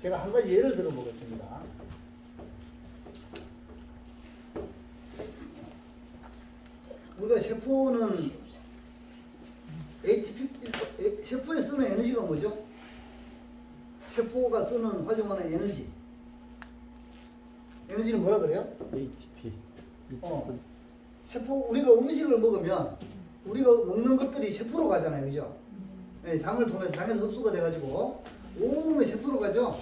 제가 한 가지 예를 들어 보겠습니다. 우리가 세포는 ATP, 세포에 쓰는 에너지가 뭐죠? 세포가 쓰는 활용하는 에너지. 에너지는 뭐라 그래요? ATP. 세포, 우리가 음식을 먹으면 우리가 먹는 것들이 세포로 가잖아요. 그죠? 네, 장을 통해서 장에서 흡수가 돼가지고 온몸에 세포로 가죠.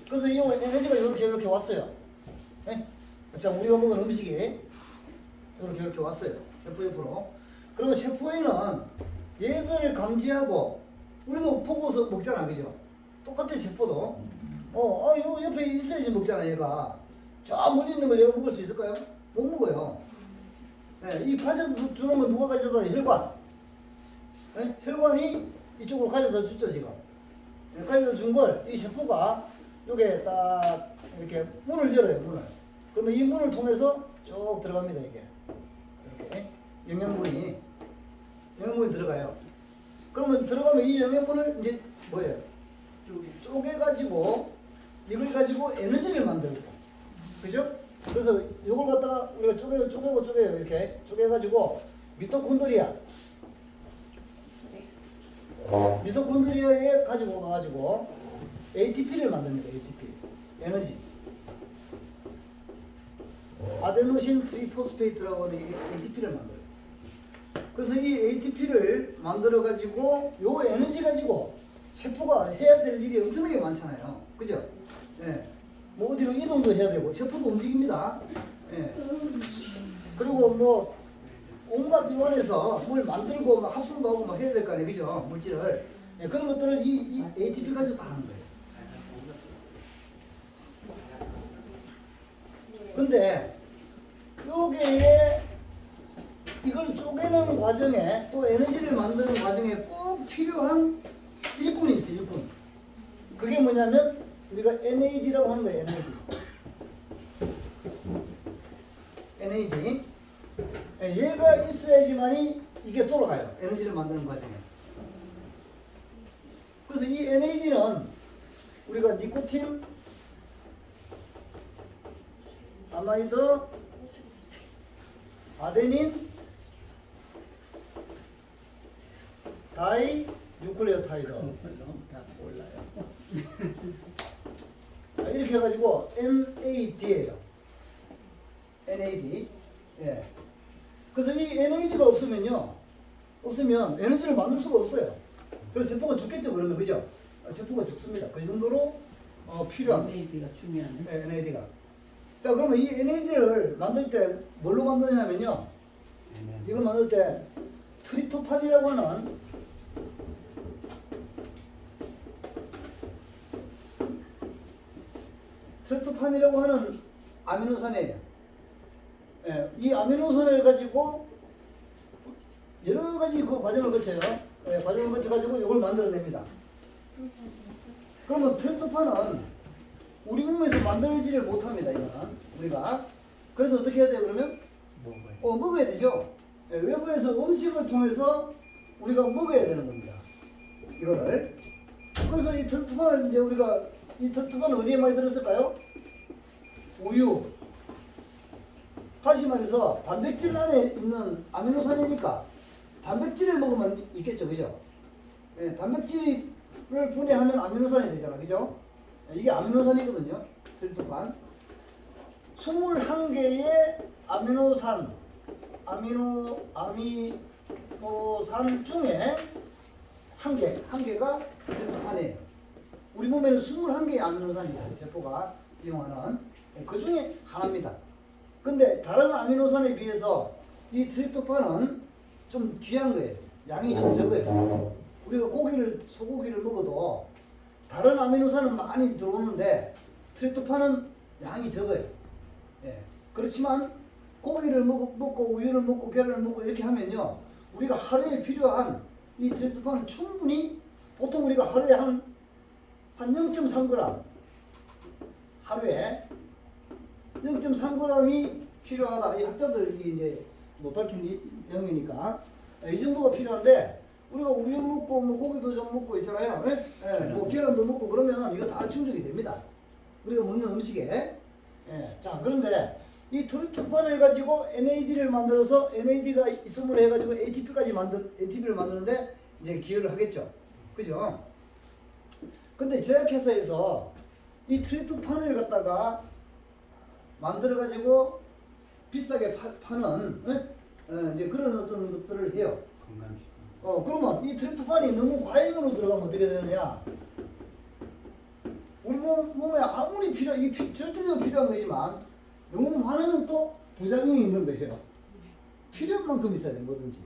그래서 이 에너지가 이렇게 왔어요. 네? 자, 우리가 먹은 음식이 이렇게 왔어요. 세포 옆으로. 그러면 세포에는 얘들을 감지하고 우리도 보고서 먹잖아. 그죠? 똑같아 세포도. 요 옆에 있어야지 먹잖아. 얘가 저 멀리 있는 걸 얘가 먹을 수 있을까요? 못 먹어요. 네, 이 가져다 주는 건 누가 가져다? 혈관. 네? 혈관이 이쪽으로 가져다 주죠 지금. 네, 가져다 준 걸 이 세포가 요게 딱 이렇게 문을 열어요. 문을. 그러면 이 문을 통해서 쭉 들어갑니다. 이게 이렇게 영양분이 들어가요. 그러면 들어가면 이 영양분을 이제 뭐예요? 쪼개가지고 이걸 가지고 에너지를 만들고, 그죠? 그래서 이걸 갖다가 우리가 쪼개요. 이렇게 쪼개가지고 미토콘드리아에 가지고 가가지고 ATP를 만듭니다. ATP 에너지. 아데노신 트리포스페이트라고 하는 ATP를 만들어요. 그래서 이 ATP를 만들어 가지고 요 에너지 가지고 세포가 해야 될 일이 엄청나게 많잖아요. 그죠? 예. 뭐 어디로 이동도 해야 되고 세포도 움직입니다. 예. 그리고 뭐 온갖 요원에서 뭘 만들고 막 합성도 하고 막 해야 될 거 아니에요. 그죠? 물질을. 예. 그런 것들을 이 ATP 가지고 다 하는 거예요. 근데 여기에 이걸 쪼개는 과정에 또 에너지를 만드는 과정에 꼭 필요한 일꾼이 있어요. 일꾼. 그게 뭐냐면 우리가 NAD라고 하는 거예요. NAD. 얘가 있어야지만이 이게 돌아가요. 에너지를 만드는 과정에. 그래서 이 NAD는 우리가 니코틴, 아마이드, 아데닌, 다이, 뉴클레오타이드. 다 몰라요. 이렇게 해가지고 NAD예요. NAD. 예. 그래서 이 NAD가 없으면 에너지를 만들 수가 없어요. 그래서 세포가 죽겠죠. 그러면 그죠? 세포가 죽습니다. 그 정도로 필요한 NAD가 중요하네. 네, NAD가. 자, 그러면 이 NAD를 만들 때 뭘로 만드냐면요. 이걸 만들 때 트리토판이라고 하는 아미노산이에요. 예, 이 아미노산을 가지고 여러 가지 그 과정을 거쳐요. 예, 과정을 거쳐가지고 이걸 만들어냅니다. 그러면 트립토판은 우리 몸에서 만들지를 못합니다. 이거는 우리가. 그래서 어떻게 해야 돼요? 그러면 먹어야 되죠. 예, 외부에서 음식을 통해서 우리가 먹어야 되는 겁니다. 이거를. 그래서 이 트립토판을 이제 우리가 이 트립토판은 어디에 많이 들었을까요? 우유. 다시 말해서 단백질 안에 있는 아미노산이니까 단백질을 먹으면 있겠죠. 그죠? 예, 단백질을 분해하면 아미노산이 되잖아. 그죠? 예, 이게 아미노산이거든요. 트립토판. 21개의 아미노산 중에 한 개가 트립토판이에요. 우리 몸에는 21개의 아미노산이 있어요. 세포가 이용하는. 예, 그 중에 하나입니다. 근데 다른 아미노산에 비해서 이 트립토판은 좀 귀한 거예요. 양이 좀 적어요. 우리가 소고기를 먹어도 다른 아미노산은 많이 들어오는데 트립토판은 양이 적어요. 예. 그렇지만 고기를 먹고 우유를 먹고 계란을 먹고 이렇게 하면요. 우리가 하루에 필요한 이 트립토판은 충분히 보통 우리가 하루에 한 0.3g 하루에 0.3g이 필요하다. 이 학자들이 이제 못 밝힌 내용이니까 이 정도가 필요한데 우리가 우유 먹고 뭐 고기도 좀 먹고 있잖아요. 예? 예, 뭐 계란도 먹고 그러면 이거 다 충족이 됩니다. 우리가 먹는 음식에. 예. 자, 그런데 이 트립토판을 가지고 NAD를 만들어서 NAD가 이성으로 해가지고 ATP를 만드는데 이제 기여를 하겠죠. 그죠? 근데 제약회사에서 이 트립토판을 갖다가 만들어가지고 비싸게 파는 이제 그런 어떤 것들을 해요. 건강식품. 그러면 이 트립토판이 너무 과잉으로 들어가면 어떻게 되느냐? 우리 몸에 아무리 절대적으로 필요한 거지만 너무 많으면 또 부작용이 있는 거예요. 필요한 만큼 있어야 돼, 뭐든지.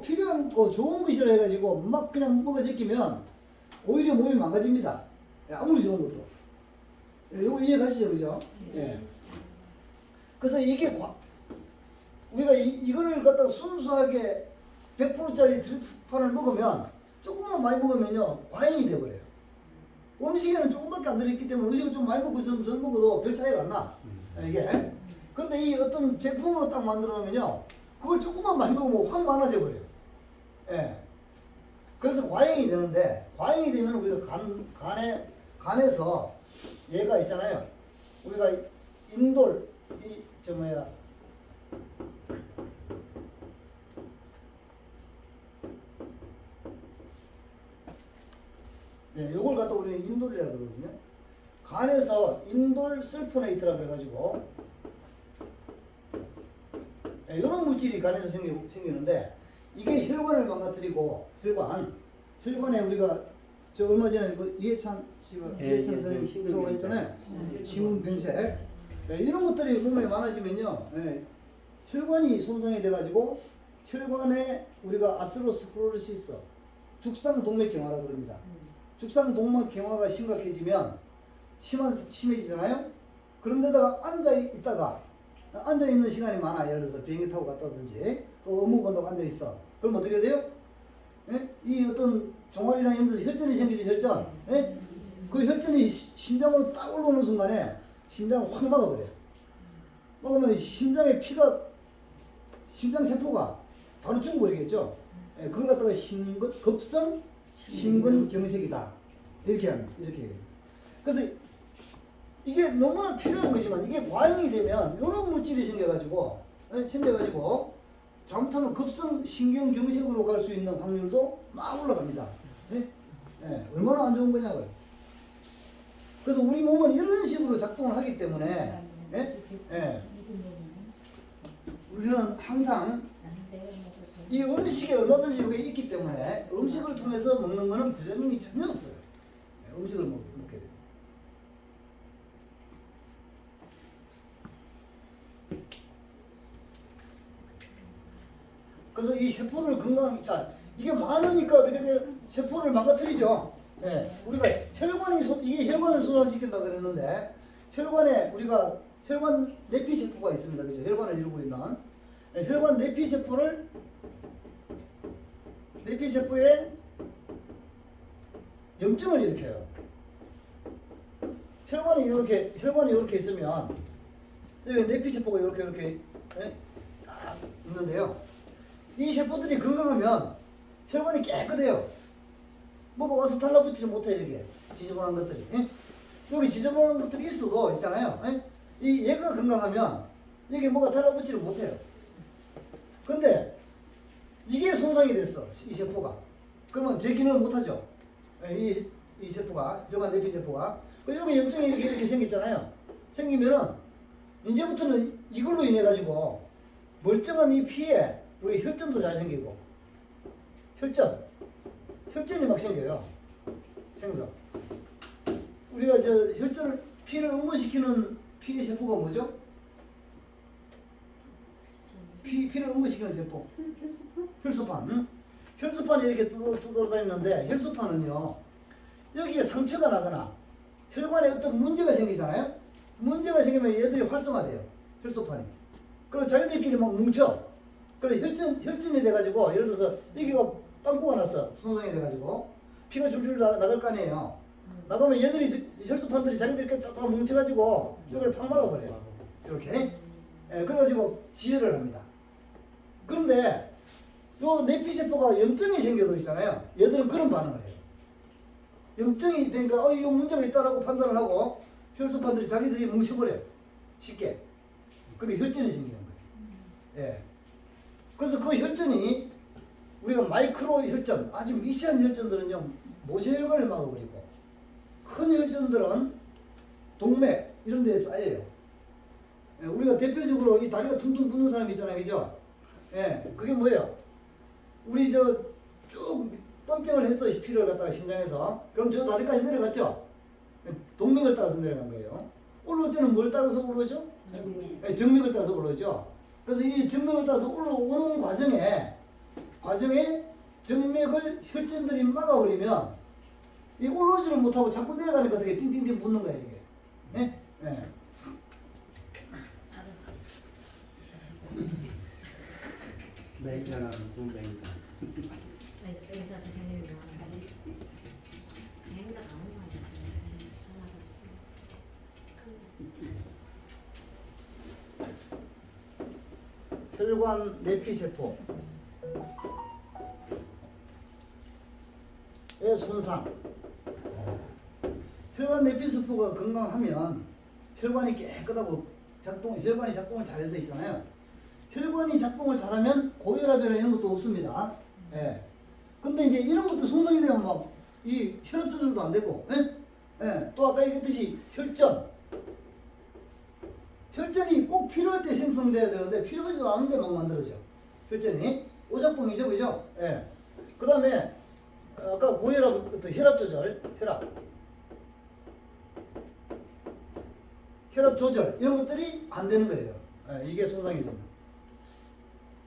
필요한 거 좋은 것이라 해가지고 막 그냥 먹어 제끼면 오히려 몸이 망가집니다. 아무리 좋은 것도. 이거 이해 가시죠, 그죠? 예. 그래서 이게 우리가 이거를 갖다가 순수하게 100%짜리 트립토판을 먹으면 조금만 많이 먹으면요 과잉이 돼버려요. 음식에는 조금밖에 안 들어있기 때문에 음식을 좀 많이 먹고 좀 덜 먹어도 별 차이가 안 나. 이게. 근데 이 어떤 제품으로 딱 만들어 놓으면요 그걸 조금만 많이 먹으면 확 많아져 버려요. 예. 그래서 과잉이 되는데 과잉이 되면 우리가 간에서 얘가 있잖아요. 우리가 인돌 네, 요걸 갖다 우리는 인돌이라고 그러거든요. 간에서 인돌 설포네이트라고 해가지고 네, 이런 물질이 간에서 생기는데 이게 혈관을 망가뜨리고 혈관에 우리가 저 얼마 전에 그 이해찬 선생님 들어가셨잖아요. 심근경색 네, 이런 것들이 몸에 많아지면요 혈관이 손상이 돼가지고 혈관에 우리가 아스로스크로시스 죽상동맥경화라고 그럽니다. 죽상동맥경화가 심각해지면 심해지잖아요. 그런데다가 앉아있는 시간이 많아. 예를 들어서 비행기 타고 갔다든지 또 업무 본다고 앉아있어. 그럼 어떻게 돼요? 예? 이 어떤 종아리랑 이런 데서 혈전이 생기죠. 혈전. 예? 그 혈전이 심장으로 딱 올라오는 순간에 심장을 확 막아버려요. 막으면 심장세포가 바로 죽어버리겠죠. 예, 그걸 갖다가 급성 심근경색이다. 이렇게 해요. 그래서 이게 너무나 필요한 거지만 이게 과잉이 되면 이런 물질이 생겨가지고 잘못하면 급성 신경경색으로 갈 수 있는 확률도 막 올라갑니다. 예? 예, 얼마나 안 좋은 거냐고요. 그래서 우리 몸은 이런 식으로 작동을 하기 때문에 예? 예. 우리는 항상 이 음식에 얼마든지 이게 있기 때문에 음식을 통해서 먹는 거는 부작용이 전혀 없어요. 예, 음식을 먹게 됩니다. 그래서 이 세포를 이게 많으니까 어떻게 돼요? 세포를 망가뜨리죠. 예, 우리가 이게 혈관을 손상시킨다 그랬는데 혈관 내피세포가 있습니다. 그죠? 혈관을 이루고 있는 혈관 내피세포에 염증을 일으켜요. 혈관이 이렇게 있으면 여기 내피세포가 이렇게 딱 있는데요. 이 세포들이 건강하면 혈관이 깨끗해요. 뭐가 와서 달라붙지 못해. 이렇게 지저분한 것들이. 여기 지저분한 것들이 있어도 있잖아요. 얘가 건강하면 여기 뭐가 달라붙지를 못해요. 근데 이게 손상이 됐어. 이 세포가. 그러면 제 기능을 못하죠. 이 세포가, 혈관 내피세포가. 여기 염증이 이렇게 생겼잖아요. 생기면은 이제부터는 이걸로 인해 가지고 멀쩡한 이 피에 우리 혈전도 잘 생기고 혈전이 막 생겨요. 우리가 피를 응고시키는 피의 세포가 뭐죠? 피를 응고시키는 세포. 혈소판. 응? 혈소판이 이렇게 떠돌아다니는데 혈소판은요. 여기에 상처가 나거나 혈관에 어떤 문제가 생기잖아요. 문제가 생기면 얘들이 활성화돼요. 혈소판이. 그리고 자기들끼리 막 뭉쳐. 그래 혈전이 돼가지고 예를 들어서 여기가 빵꾸가 났어. 손상이 돼가지고 피가 줄줄 나갈 거 아니에요. 나가면 얘들이 혈소판들이 자기들끼리 다 뭉쳐가지고 여기를 팍 막아버려요. 이렇게. 그래가지고 지혈을 합니다. 그런데 요 내피세포가 염증이 생겨도 있잖아요. 얘들은 그런 반응을 해요. 염증이 되니까 이거 문제가 있다라고 판단을 하고 혈소판들이 자기들이 뭉쳐버려요. 쉽게. 그게 혈전이 생기는 거예요. 예. 그래서 그 혈전이 우리가 마이크로 혈전, 아주 미세한 혈전들은요, 모세혈관을 막아버리고, 큰 혈전들은 동맥 이런 데에 쌓여요. 예, 우리가 대표적으로 이 다리가 퉁퉁 붓는 사람 있잖아요, 그죠? 예, 그게 뭐예요? 우리 쭉 펌핑을 했어, 피를 갖다가 심장에서. 그럼 저 다리까지 내려갔죠? 동맥을 따라서 내려간 거예요. 올라올 때는 뭘 따라서 올라오죠? 정맥. 예, 정맥을 따라서 올라오죠. 그래서 이 정맥을 따라서 올라오는 과정에 정맥을 혈전들이 막아버리면 이 올라오지를 못하고 자꾸 내려가니까 되게 띵띵띵 붙는 거예요, 이게. 예? 예. 맹자랑 구맹자. 의사 선생님이 좋아하지. 행사 아무거나 전화가 없어. 혈관 내피세포의 손상. 혈관 내피세포가 건강하면 혈관이 깨끗하고 혈관이 작동을 잘해서 있잖아요. 혈관이 작동을 잘하면 고혈압이나 이런 것도 없습니다. 예. 근데 이제 이런 것도 손상이 되면 막 이 혈압 조절도 안 되고, 예? 예. 또 아까 얘기했듯이 혈전이 꼭 필요할 때 생성돼야 되는데 필요하지도 않은데 막 만들어져. 혈전이 오작동이죠, 그죠? 예. 그 다음에 아까 고혈압, 혈압 조절, 혈압 조절 이런 것들이 안 되는 거예요. 예, 이게 손상이 되면.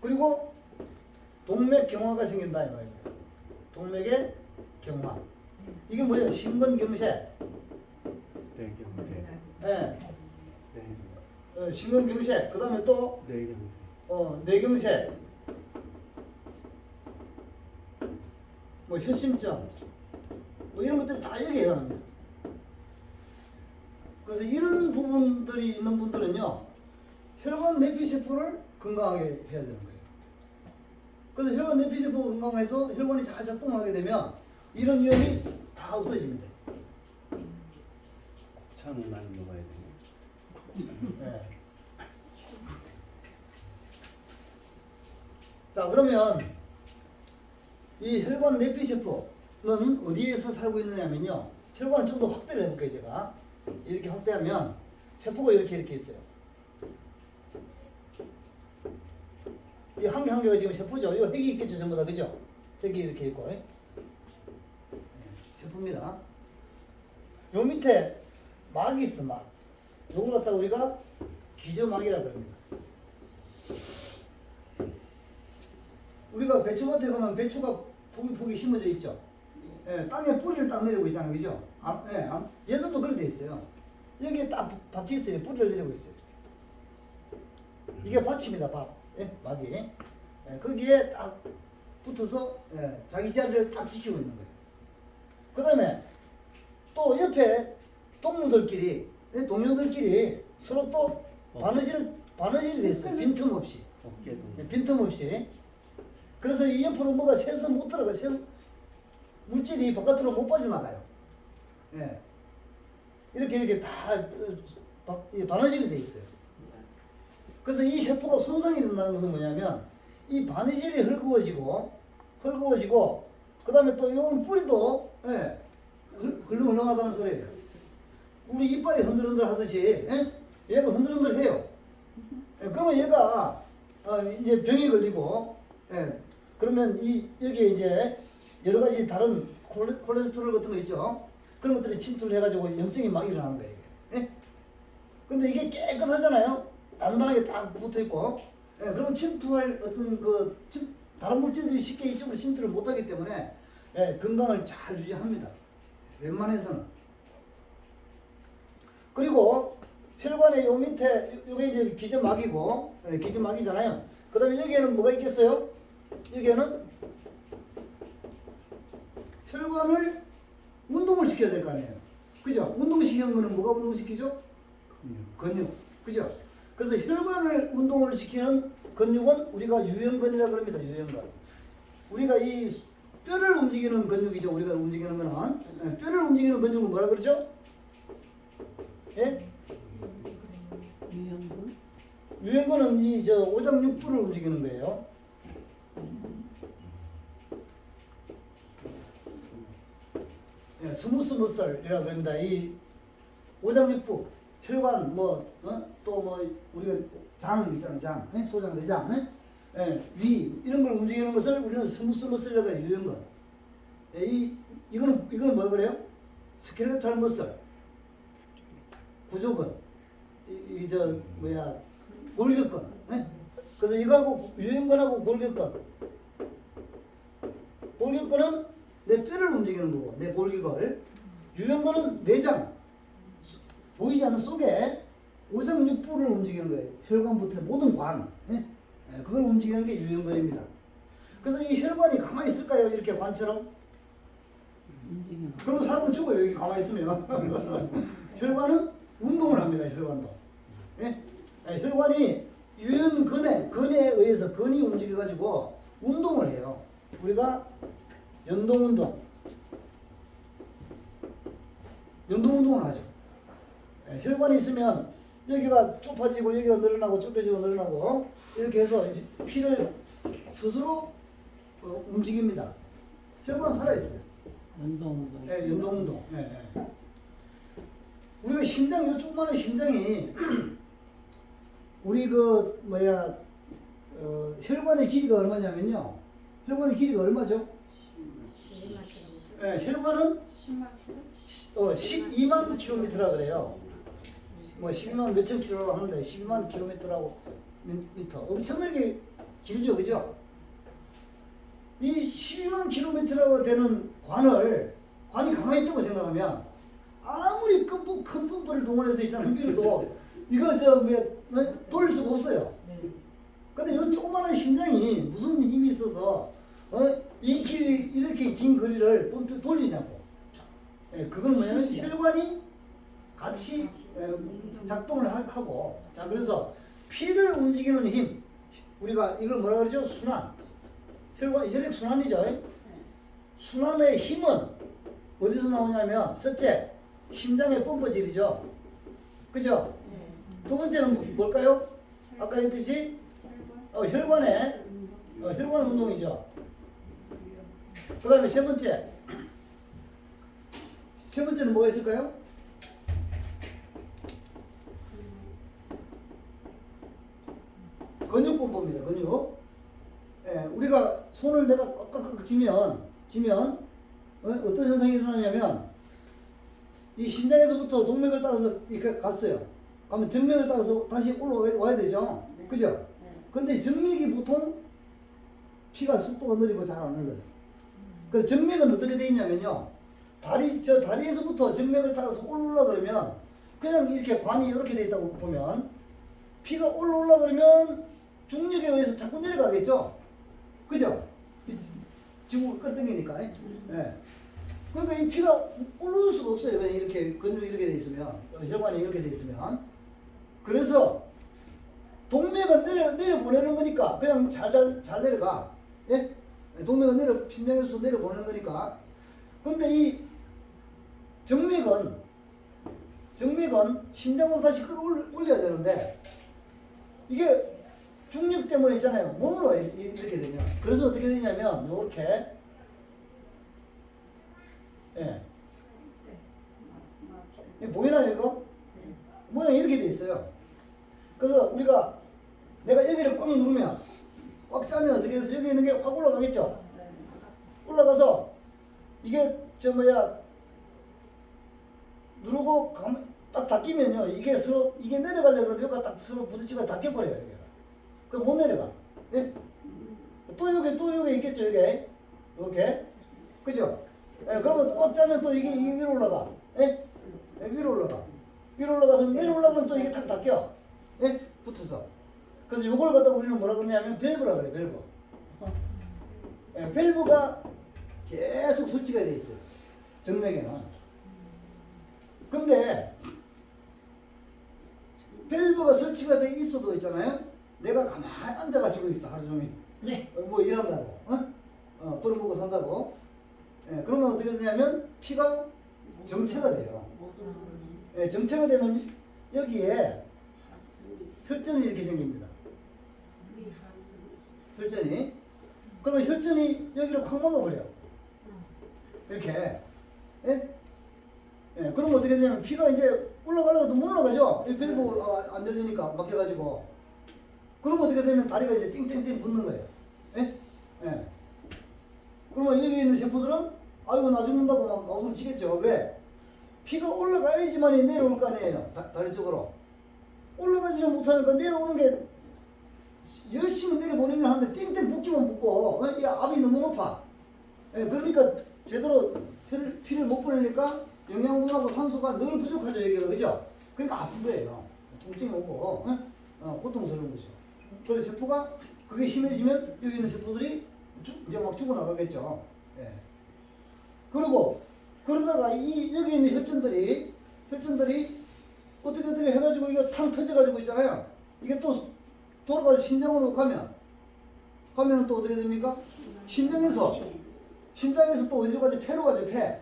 그리고 동맥 경화가 생긴다 이 말입니다. 동맥의 경화. 이게 뭐예요? 심근경색. 뇌경색. 예. 심근경색. 그 다음에 또 뇌경색. 뇌경색. 뭐 혈심증. 뭐 이런 것들이 다 여기에 해당합니다. 그래서 이런 부분들이 있는 분들은요, 혈관 내피세포를 건강하게 해야 되는 거예요. 그래서 혈관 내피세포가 건강해서 혈관이 잘 작동을 하게 되면 이런 위험이 다 없어집니다. 곱창을 많이 먹어야 되네. 네. 자, 그러면 이 혈관 내피세포는 어디에서 살고 있느냐면요, 혈관을 좀 더 확대를 해볼게요. 제가 이렇게 확대하면 세포가 이렇게 있어요. 이 한 개 한 개가 지금 세포죠. 이거 핵이 있겠죠, 전부 다, 그죠? 핵이 이렇게 있고, 네, 세포입니다. 요 밑에 막이 있어, 막. 요걸 갖다가 우리가 기저막이라 그럽니다. 우리가 배추밭에 가면 배추가 포기 심어져 있죠. 예, 땅에 뿌리를 딱 내리고 있잖아요, 그죠? 얘들도 그렇게 돼 있어요. 여기에 딱 박혀 있어요. 뿌리를 내리고 있어요. 이게 밭입니다, 밭. 예, 막이. 예, 거기에 딱 붙어서 자기 자리를 딱 지키고 있는 거예요. 그 다음에 또 옆에 동무들끼리, 동료들끼리 서로 또 바느질이 돼 있어요. 빈틈없이. 어깨도. 빈틈없이. 그래서 이 옆으로 뭐가 새서 못 들어가요. 물질이 바깥으로 못 빠져나가요. 예. 이렇게 다 바느질이 돼 있어요. 그래서 이 세포가 손상이 된다는 것은 뭐냐면 이 바느질이 헐거워지고 그 다음에 또 이런 뿌리도 흘렁흘렁하다는 소리예요. 우리 이빨이 흔들흔들 하듯이 얘가 흔들흔들해요. 그러면 얘가 이제 병이 걸리고 그러면 여기에 이제 여러 가지 다른 콜레스테롤 같은 거 있죠. 그런 것들이 침투를 해가지고 염증이 막 일어나는 거예요. 예? 근데 이게 깨끗하잖아요. 단단하게 딱 붙어 있고. 그러면 침투할 어떤 다른 물질들이 쉽게 이쪽으로 침투를 못하기 때문에 건강을 잘 유지합니다. 웬만해서는. 그리고 혈관의 요 밑에 요게 이제 기저막이고, 기저막이잖아요. 그 다음에 여기에는 뭐가 있겠어요? 여기에는 혈관을 운동을 시켜야 될 거 아니에요. 그죠? 운동시키는 거는 뭐가 운동시키죠? 근육. 그죠? 그래서 혈관을 운동을 시키는 근육은 우리가 유형근이라 그럽니다. 유형근. 우리가 이 뼈를 움직이는 근육이죠. 우리가 움직이는 거는. 뼈를 움직이는 근육은 뭐라 그러죠? 예? 유형군? 유형근은 이 저 오장육부를 움직이는 거예요. 예, 스무스 머슬이라고 합니다. 이 오장육부, 혈관 또 뭐 우리가 장 있잖아요. 장, 예? 소장, 내장, 예? 위 이런 걸 움직이는 것을 우리는 스무스 머슬이라고 해요. 유형근. 예, 이거는 뭐 그래요? 스켈레탈 머슬, 구조근, 저 뭐야 골격근. 예? 그래서 이거하고 유형근하고 골격근은 내 뼈를 움직이는 거고 내 골격을. 유형근은 내장, 보이지 않는 속에 오장육부를 움직이는 거예요. 혈관부터 모든 관, 예? 예, 그걸 움직이는 게 유형근입니다. 그래서 이 혈관이 가만히 있을까요? 이렇게 관처럼? 움직이는 그럼 사람은 죽어요. 여기 가만히 있으면. 혈관은 운동을 합니다. 혈관도. 예? 예, 혈관이 근에 의해서 근이 움직여가지고 운동을 해요. 우리가 연동운동을 하죠. 예, 혈관이 있으면 여기가 좁아지고 여기가 늘어나고 좁아지고 늘어나고 이렇게 해서 피를 스스로 움직입니다. 혈관 살아있어요. 운동. 예, 연동운동. 예, 예. 우리가 심장, 이 조그마한 심장이 우리 혈관의 길이가 얼마냐면요. 혈관의 길이가 얼마죠? 12만 예, 혈관은 12만 킬로미터라 그래요. 뭐 12만 몇천 킬로라고 하는데 12만 킬로미터라고 미터. 엄청나게 길죠, 그죠? 이 12만 킬로미터라고 되는 관이 가만히 있다고 생각하면 아무리 큰 펌프를 동원해서 있잖아요. 밀어도 이거 돌릴 수가 없어요. 근데 이 조그마한 심장이 무슨 힘이 있어서 이 길이 이렇게 긴 거리를 펌프 돌리냐고. 예, 그건 뭐냐면 혈관이 같이 작동을 하고. 자, 그래서 피를 움직이는 힘, 우리가 이걸 뭐라 그러죠? 순환. 혈액 순환이죠. 순환의 힘은 어디서 나오냐면 첫째, 심장의 펌프질이죠. 그죠? 두 번째는 뭘까요? 아까 했듯이 혈관 운동이죠. 그 다음에 세 번째는 뭐가 있을까요? 근육 펌프입니다. 근육. 예, 우리가 손을 내가 꽉꽉 쥐면 어떤 현상이 일어나냐면 이 심장에서부터 동맥을 따라서 이렇게 갔어요. 가면 정맥을 따라서 다시 올라와야 되죠. 그죠? 근데 정맥이 보통 피가 속도가 느리고 잘 안 흘러요. 그래서 정맥은 어떻게 되어 있냐면요. 다리에서부터 정맥을 따라서 올라오려 그러면 그냥 이렇게 관이 이렇게 되어 있다고 보면 피가 올라오려 그러면 중력에 의해서 자꾸 내려가겠죠. 그죠? 지구 끌어당기니까. 예. 그러니까 이 피가 올라올 수가 없어요. 그냥 이렇게 근육이 이렇게 돼 있으면, 혈관이 이렇게 돼 있으면. 그래서 동맥은 내려보내는 거니까 그냥 잘 내려가. 예? 동맥은 심장에서 내려보내는 거니까. 근데 이 정맥은 심장으로 다시 끌어올려야 되는데 이게 중력 때문에 있잖아요. 몸으로 이렇게 되면. 그래서 어떻게 되냐면 요렇게, 예. 보이나요 이거? 모양이 이렇게 돼 있어요. 그래서 내가 여기를 꽉 누르면, 꽉 짜면 어떻게 돼서 여기 있는 게 확 올라가겠죠? 올라가서 이게 누르고 딱 닫히면요. 이게 내려가려고 그러면 여기가 딱 서로 부딪히고 닫혀버려요. 여기가. 그럼 못 내려가. 예? 또 여기 있겠죠, 여기. 이렇게. 그죠? 예, 그러면 꽉 짜면 또 이게 위로 올라가. 예? 예, 위로 올라가. 위로 올라가서 내려올라가면 또 이게 탁 닫혀. 예? 붙어서. 그래서 이걸 갖다 우리는 뭐라 그러냐면 밸브라 그래, 밸브. 예, 밸브가 계속 설치가 돼 있어요. 정맥에는. 근데 밸브가 설치가 돼 있어도 있잖아요. 내가 가만히 앉아 마시고 있어 하루 종일. 뭐 일한다고, 벌어보고 산다고. 예, 그러면 어떻게 되냐면 피가 정체가 돼요. 예, 정체가 되면 여기에 혈전이 이렇게 생깁니다. 혈전이. 그러면 혈전이 여기를 확 막아버려. 이렇게. 예? 예, 그럼 어떻게 되냐면 피가 이제 올라가려고 해도 못 올라가죠? 이 밸브 안 열리니까 막혀가지고. 그럼 어떻게 되면 다리가 이제 띵띵띵 붙는 거예요. 예? 예. 그러면 여기 있는 세포들은 아이고 나 죽는다고 막 가오성 치겠죠. 왜? 피가 올라가야지만 내려올 거 아니에요. 다리 쪽으로. 올라가지를 못하니까 내려오는 게 열심히 내려보내긴 하는데 띵띵 붙기만 붙고 이 압이 너무 높아. 예, 그러니까 제대로 피를 못 보내니까 영양분하고 산소가 늘 부족하죠. 여기가. 그죠? 그러니까 아픈 거예요. 통증이 오고 고통스러운 거죠. 그래서 세포가 그게 심해지면 여기 있는 세포들이 이제 막 죽어나가겠죠. 예. 그리고 그러다가 여기 있는 혈전들이 어떻게 해가지고 이거 탕 터져가지고 있잖아요. 이게 또 돌아가서 심장으로 가면 또 어떻게 됩니까? 심장에서 또 어디로 가죠? 폐로 가죠. 폐.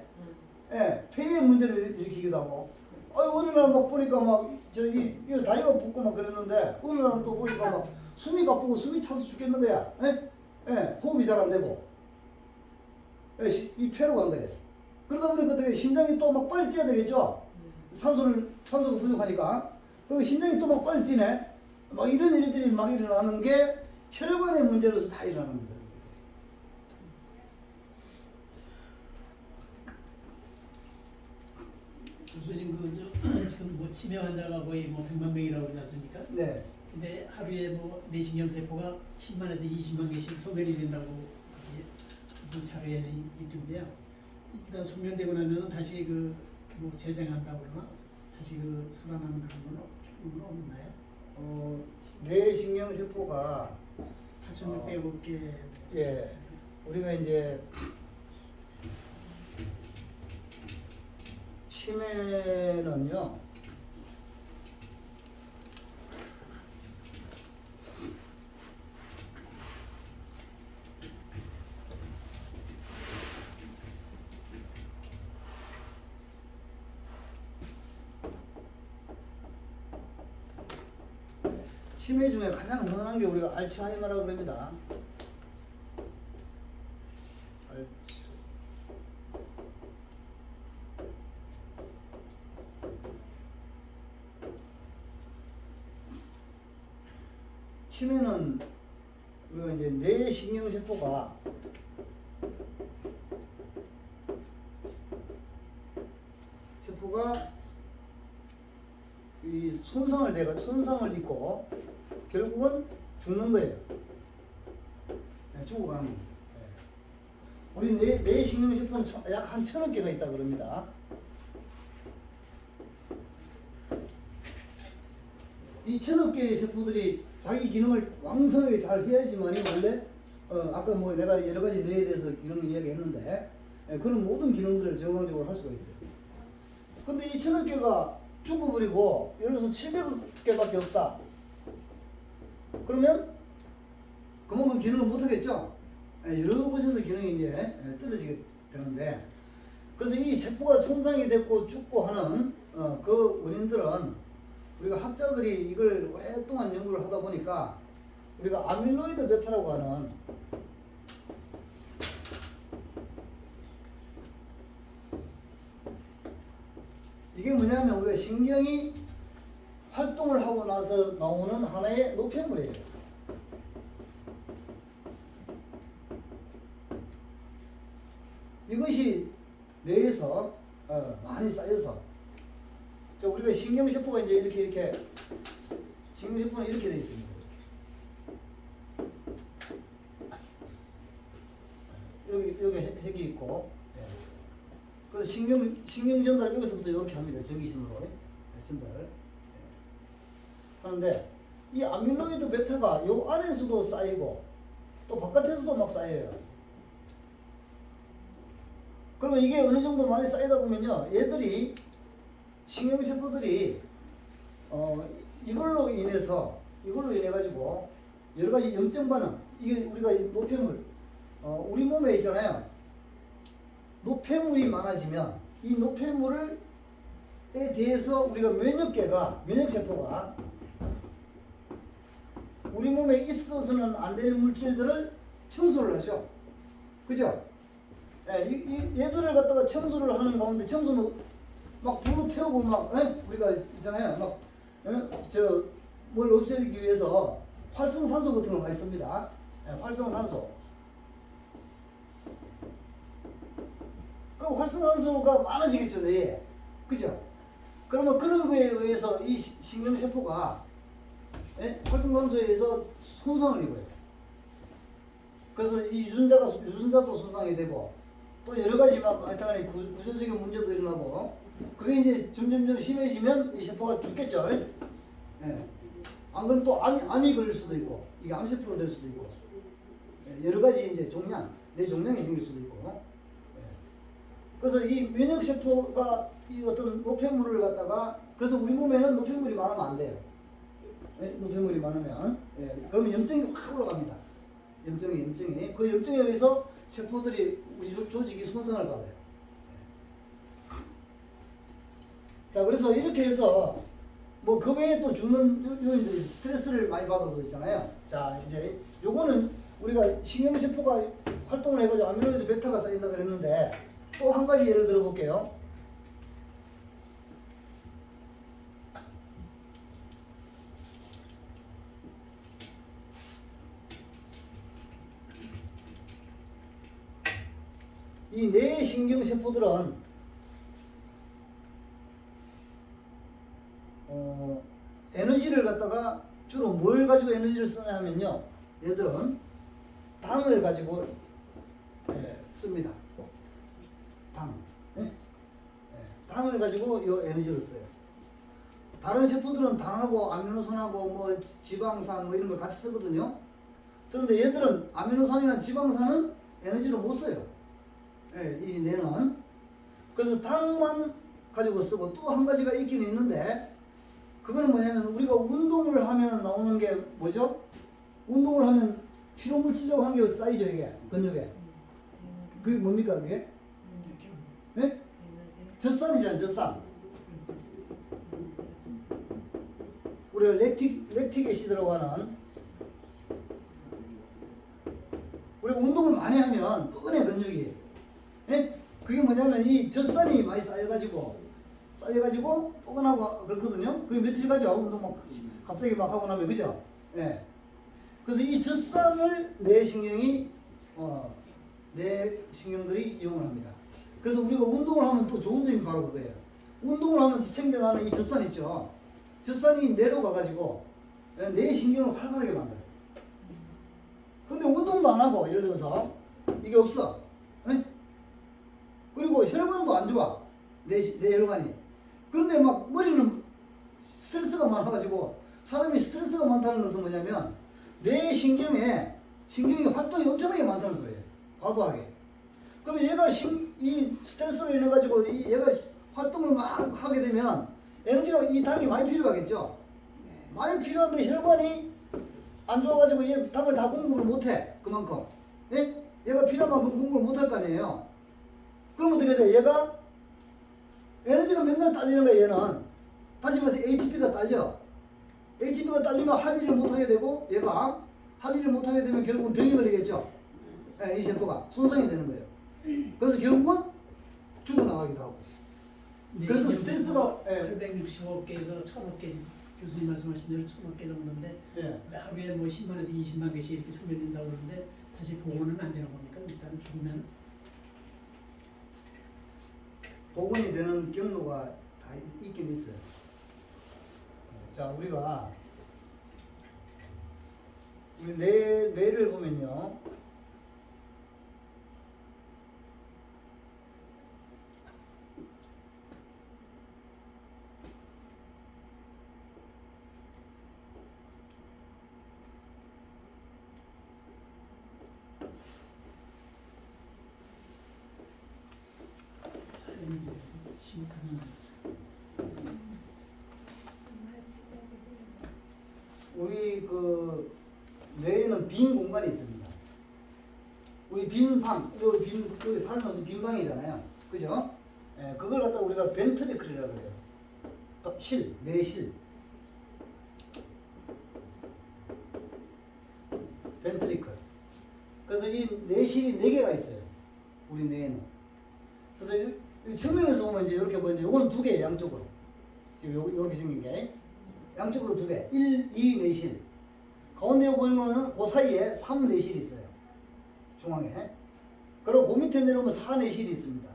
예, 폐에 문제를 일으키기도 하고. 어느 날 막 보니까 막 이 다리가 붓고 막 그랬는데 어느 날은 또 보니까 막 숨이 가쁘고 숨이 차서 죽겠는 거야. 예? 예, 호흡이 잘 안 되고. 예, 이 폐로 간 거예요. 그러다 보니까 어떻게 심장이 또 막 빨리 뛰어야 되겠죠? 산소가 부족하니까. 그 심장이 또 막 빨리 뛰네. 막 이런 일들이 막 일어나는 게 혈관의 문제로서 다 일어나는 겁니다. 교수님 지금 뭐 치매 환자가 거의 뭐 100만 명이라고 그러지 않습니까? 네. 근데 하루에 뭐 내시경 세포가 10만에서 20만 개씩 소멸이 된다고 그 자료에는 있던데요. 일단 소멸되고 나면 다시 뭐 재생한다고 그러나 다시 살아나는 그런 건 없나요? 뇌신경세포가 8,600개. 예, 우리가 이제 치매는요. 치매 중에 가장 흔한 게 우리가 알츠하이머라고 그럽니다. 치매는 우리가 이제 뇌신경세포가 이 손상을 입고 결국은 죽는 거예요. 네, 죽어가는 겁니다. 네. 우리 뇌신경세포는 약 한 1,000억 개가 있다 그럽니다. 이 1,000억 개의 세포들이 자기 기능을 왕성하게 잘 해야지만이 원래 아까 뭐 내가 여러 가지 뇌에 대해서 기능 이야기했는데 그런 모든 기능들을 정상적으로 할 수가 있어요. 근데 이 1,000억 개가 죽어버리고 예를 들어서 700억 개밖에 없다. 그러면 그만큼 기능을 못하겠죠. 여러 곳에서 기능이 이제 떨어지게 되는데 그래서 이 세포가 손상이 됐고 죽고 하는 그 원인들은 우리가 학자들이 이걸 오랫동안 연구를 하다 보니까 우리가 아밀로이드 베타라고 하는 이게 뭐냐면 우리가 신경이 활동을 하고 나서 나오는 하나의 노폐물이에요. 이것이 뇌에서 많이 쌓여서 우리가 신경세포가 이제 이렇게 신경세포는 이렇게 되어 있습니다. 여기 핵이 있고, 그래서 신경 전달 여기서부터 이렇게 합니다. 전기신호로 전달 하는데 이 아밀로이드 베타가 요 안에서도 쌓이고 또 바깥에서도 막 쌓여요. 그러면 이게 어느 정도 많이 쌓이다 보면요, 얘들이 신경세포들이 이걸로 인해 가지고 여러 가지 염증 반응, 이게 우리가 노폐물 우리 몸에 있잖아요. 노폐물이 많아지면 이 노폐물을 대해서 우리가 면역세포가 우리 몸에 있어서는 안 될 물질들을 청소를 하죠. 그죠? 예, 얘들을 갖다가 청소를 하는 가운데 청소는 막 불을 태우고 막 우리가 있잖아요. 막 뭘 없애기 위해서 활성산소 같은 걸 많이 씁니다. 예, 활성산소. 그 활성산소가 많아지겠죠, 뇌에. 그죠? 그러면 그런 거에 의해서 이 신경세포가 활성산소에 의해서 손상을 입어요. 그래서 이 유전자도 손상이 되고 또 여러 가지 막 하여튼 구조적인 문제도 일어나고 그게 이제 점점점 심해지면 이 세포가 죽겠죠. 예. 안 그러면 또 암이 걸릴 수도 있고 이게 암세포로 될 수도 있고 여러 가지 이제 뇌 종양이 생길 수도 있고. 그래서 이 면역세포가 이 어떤 노폐물을 갖다가 그래서 우리 몸에는 노폐물이 많으면 안 돼요. 노폐물이 많으면 그러면 염증이 확 올라갑니다. 염증이 그 염증에 의해서 세포들이 우리 조직이 손상을 받아요. 자 그래서 이렇게 해서 뭐 그 외에 또 죽는 요인들이 스트레스를 많이 받아도 있잖아요. 자 이제 요거는 우리가 신경세포가 활동을 해가지고 아밀로이드 베타가 쌓인다 그랬는데 또 한 가지 예를 들어 볼게요. 이 뇌신경세포들은 에너지를 갖다가 주로 뭘 가지고 에너지를 쓰냐면요. 얘들은 당을 가지고 씁니다. 당을 가지고 이 에너지를 써요. 다른 세포들은 당하고 아미노산하고 뭐 지방산 뭐 이런 걸 같이 쓰거든요. 그런데 얘들은 아미노산이나 지방산은 에너지를 못 써요. 이 뇌는. 그래서 당만 가지고 쓰고 또 한 가지가 있긴 있는데 그거는 뭐냐면 우리가 운동을 하면 나오는 게 뭐죠? 운동을 하면 피로물질적 한계 쌓이죠 이게 근육에. 그게 뭡니까 그게? 네? 젖산이잖아요 젖산. 우리가 렉틱 애시드라고 하는 우리가 운동을 많이 하면 뻐근해 근육이. 그게 뭐냐면 이 젖산이 많이 쌓여가지고 뻐근하고 그렇거든요. 그게 며칠 가죠. 운동 막 갑자기 막 하고 나면 그죠? 그래서 이 젖산을 뇌신경들이 이용을 합니다. 그래서 우리가 운동을 하면 또 좋은 점이 바로 그거예요. 운동을 하면 생겨나는 이 젖산 있죠. 젖산이 뇌로 가가지고 뇌신경을 활발하게 만들어요. 근데 운동도 안 하고 예를 들어서 이게 없어. 그리고 혈관도 안 좋아. 내 혈관이. 그런데 막 머리는 스트레스가 많아가지고 사람이 스트레스가 많다는 것은 뭐냐면 뇌 신경이 활동이 엄청나게 많다는 소리예요. 과도하게. 그럼 얘가 이 스트레스로 인해 가지고 얘가 활동을 막 하게 되면 에너지가 이 당이 많이 필요하겠죠. 많이 필요한데 혈관이 안 좋아가지고 얘 당을 다 공급을 못해. 그만큼. 얘가 필요한 만큼 공급을 못할 거 아니에요. 그럼 어떻게 돼? 얘가 에너지가 맨날 딸리는 거야 얘는. 다시 말해서 ATP가 딸려. ATP가 딸리면 할 일을 못하게 되고 얘가 할 일을 못하게 되면 결국은 병이 걸리겠죠. 이 세포가 손상이 되는 거예요. 그래서 결국은 죽어나가기도 하고. 그래서 스트레스가 865개에서 1000개 교수님 말씀하신 대로 1000개 정도인데 하루에 뭐 10만에서 20만 개씩 이렇게 소멸된다고 그러는데 다시 복원은 안 되는 겁니까? 일단 죽으면 복원이 되는 경로가 다 있긴 있어요. 자, 우리가 우리 뇌를 보면요. 우리 그 뇌에는 빈 공간이 있습니다. 우리 빈 방, 여기 살면서 빈 방이잖아요. 그죠? 그걸 갖다 우리가 벤트리클이라고 해요. 실, 내실. 벤트리클. 그래서 이 내실이 4개가 있어요. 우리 뇌에는. 그래서 이 측면에서 보면 이제 이렇게 보이는데 요거는 2개예요, 양쪽으로. 요렇게 생긴 게. 양쪽으로 2개. 1, 2 내실. 가운데 보이는 거는 그 사이에 3 내실이 있어요. 중앙에. 그리고 그 밑에 내려오면 4 내실이 있습니다.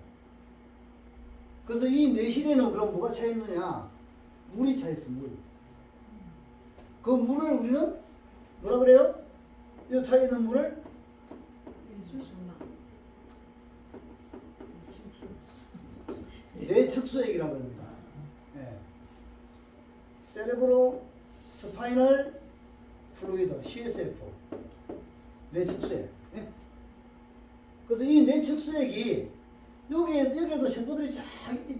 그래서 이 내실에는 그럼 뭐가 차 있느냐? 물이 차 있어, 물. 그 물을 우리는 뭐라 그래요? 이 차에 있는 물을 수수마. 뇌척수액이라고 합니다. 예. 세레브로 스파이널 플루이드 CSF 뇌척수액. 예? 그래서 이 뇌척수액이 여기에도 세포들이 쫙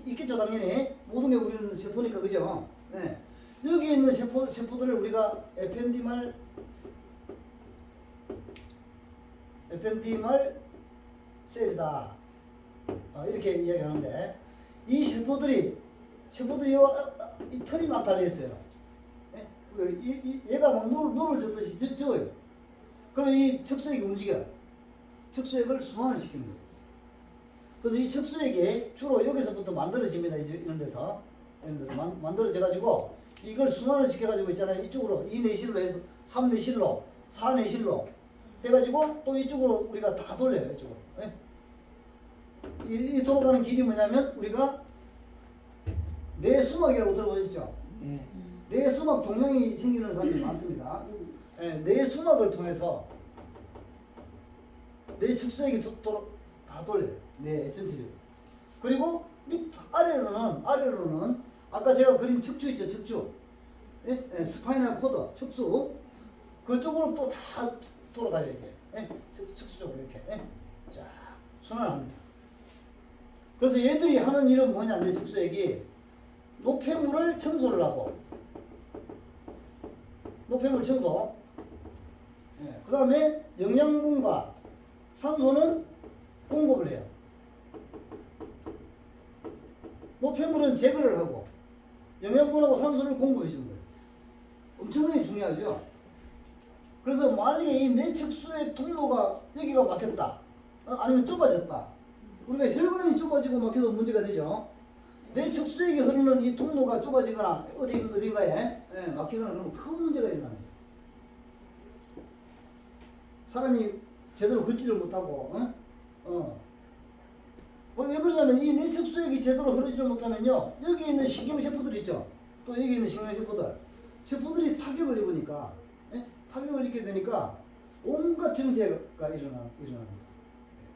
있겠죠, 당연히. 모든 게 우리는 세포니까, 그죠? 예. 여기에 있는 세포들을 우리가 에펜디말 셀이다. 이렇게 이야기하는데, 이 세포들이 이 털이 막 달려있어요. 얘가 막 노를 젓듯이 져요. 그럼 이 척수액이 움직여. 척수액을 순환을 시키는 거예요. 그래서 이 척수액이 주로 여기서부터 만들어집니다. 이런 데서 만들어져가지고 이걸 순환을 시켜가지고 있잖아요. 이쪽으로 2 내실로 해서 3 내실로 4 내실로 해가지고 또 이쪽으로 우리가 다 돌려요. 이쪽으로. 예? 이 돌아가는 길이 뭐냐면 우리가 뇌수막이라고 들어보셨죠? 예. 뇌수막 종양이 생기는 사람들이 많습니다. 예, 뇌수막을 통해서 뇌척수액이 다 돌려요. 뇌 전체적으로. 그리고 아래로는 아까 제가 그린 척추 있죠, 척추. 예? 예, 스파이널 코드, 척수. 그쪽으로 또 다 돌아가요, 이게. 예? 척수 쪽으로 이렇게. 예? 자, 순환합니다. 그래서 얘들이 하는 일은 뭐냐, 내 척수액이 노폐물을 청소를 하고, 노폐물 청소. 예, 그 다음에 영양분과 산소는 공급을 해요. 노폐물은 제거를 하고, 영양분하고 산소를 공급해 주는 거예요. 엄청나게 중요하죠. 그래서 만약에 이 뇌척수의 통로가 여기가 막혔다, 아니면 좁아졌다. 우리가 혈관이 좁아지고 막혀도 문제가 되죠. 뇌척수액이 흐르는 이 통로가 좁아지거나 어딘가에 막히거나 그러면 큰 문제가 일어납니다. 사람이 제대로 걷지를 못하고, 왜 그러냐면 이 뇌척수액이 제대로 흐르지를 못하면요, 여기 있는 신경세포들 있죠. 또 여기 있는 세포들이 타격을 입으니까, 타격을 입게 되니까 온갖 증세가 일어납니다.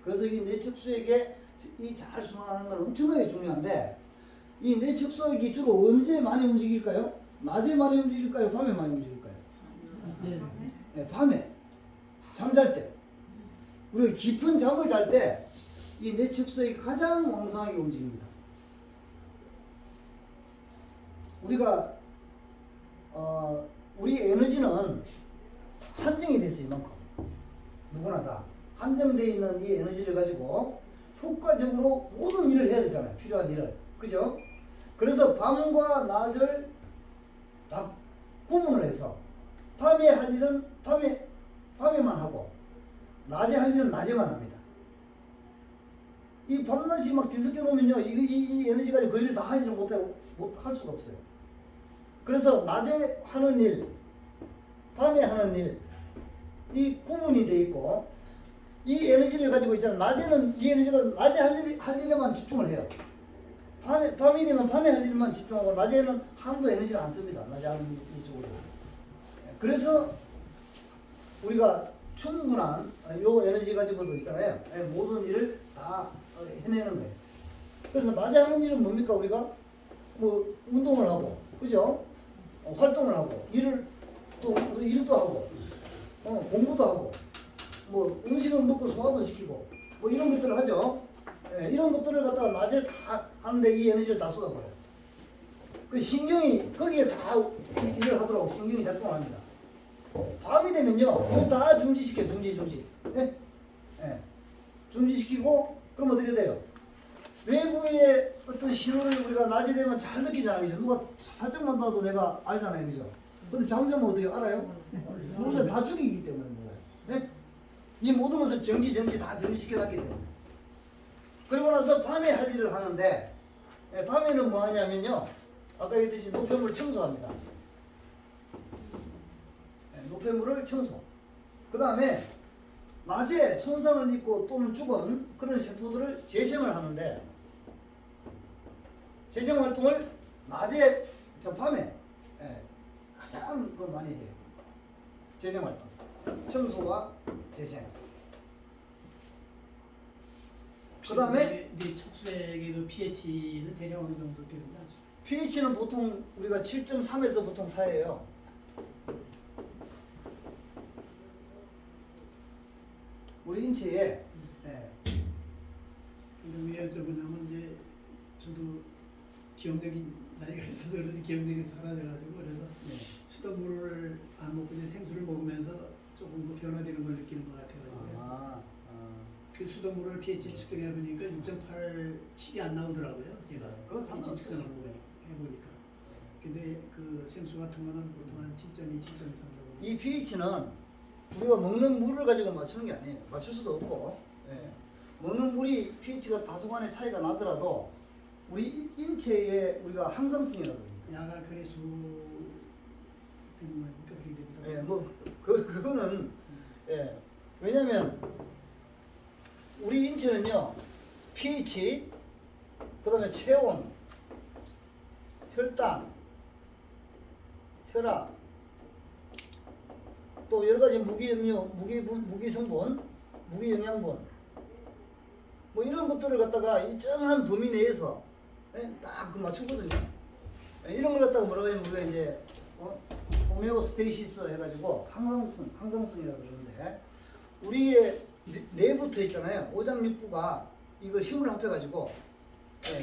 그래서 이 뇌척수액에 잘 순환하는 건 엄청나게 중요한데, 이 뇌척수액이 주로 언제 많이 움직일까요? 낮에 많이 움직일까요? 밤에 많이 움직일까요? 네. 네, 밤에 잠잘 때, 우리가 깊은 잠을 잘 때 이 뇌척수액이 가장 왕성하게 움직입니다. 우리가 우리 에너지는 한정이 돼 있어요. 이만큼. 누구나 다 한정되어 있는 이 에너지를 가지고 효과적으로 모든 일을 해야 되잖아요. 필요한 일을. 그죠? 그래서 밤과 낮을 구분을 해서 밤에 할 일은 밤에만 하고 낮에 할 일은 낮에만 합니다. 이 밤낮이 막 뒤섞여 놓으면요, 이 에너지 가지고 그 일을 다 하지를 못할 수가 없어요. 그래서 낮에 하는 일, 밤에 하는 일, 이 구분이 돼 있고, 이 에너지를 가지고 있잖아요. 낮에는 이 에너지를 낮에 할 일에만 집중을 해요. 밤이 되면 밤에 할 일만 집중하고, 낮에는 아무도 에너지를 안 씁니다. 낮에 하는 이쪽으로. 그래서 우리가 충분한 요 에너지 가지고도 있잖아요. 모든 일을 다 해내는 거예요. 그래서 낮에 하는 일은 뭡니까? 우리가 뭐 운동을 하고, 그죠? 활동을 하고, 일도 하고, 공부도 하고, 뭐 음식을 먹고 소화도 시키고, 뭐 이런 것들을 하죠. 이런 것들을 갖다가 낮에 다 하는데 이 에너지를 다 쏟아버려요. 그 신경이 거기에 다 일을 하도록 신경이 작동을 합니다. 밤이 되면요, 이거 다 중지시켜요. 중지. 중지시키고, 그럼 어떻게 돼요? 외부의 어떤 신호를 우리가 낮이 되면 잘 느끼잖아요. 그죠? 누가 살짝만 봐도 내가 알잖아요. 그죠? 근데 잠자면 어떻게 알아요? 모르면 다 죽이기 때문에 몰라요. 네? 이 모든 것을 정지 다 정지시켜놨기 때문에. 그리고 나서 밤에 할 일을 하는데, 밤에는 뭐 하냐면요. 아까 얘기했듯이 노폐물을 청소합니다. 노폐물을 청소. 그 다음에 낮에 손상을 입고 또는 죽은 그런 세포들을 재생을 하는데, 재생 활동을 낮에, 밤에 가장 많이 해요. 재생 활동. 청소와 재생. 그 다음에 네 척수액의 그 pH는 대략 어느 정도 되는지 아죠? pH는 보통 우리가 7.3에서 보통 4예요. 우리 인체에 왜 여쭤보냐면 이제 저도 기억력이 나이가 있어서 그런지 기억력이 사라져가지고 그래서 수돗물을 안 먹고 이제 생수를 먹으면서 조금 그 변화되는 걸 느끼는 것 같아가지고 그 수돗물을 pH 측정해 보니까 6.8 7이 안 나오더라고요. 제가 그건 pH 상관없어요. 측정을 해보니까. 근데 그 생수 같은 거는 보통 한 7.2, 7.3 정도. 이 pH는 우리가 먹는 물을 가지고 맞추는 게 아니에요. 맞출 수도 없고, 먹는 물이 pH가 다소간의 차이가 나더라도 우리 인체에 우리가 항상성이라고 합니다. 야갈칼의 수 때문에 그렇게 됩니다. 그거는 왜냐면 우리 인체는요 pH, 그다음에 체온, 혈당, 혈압, 또 여러 가지 무기음료, 무기 성분, 무기 영양분, 뭐 이런 것들을 갖다가 일정한 범위 내에서 딱 그 맞추거든요. 이런 걸 갖다가 뭐라고 하냐면 우리가 이제 호메오스테이시스 해가지고 항상성이라고 그러는데, 우리의 내부터 있잖아요. 오장육부가 이걸 힘을 합해가지고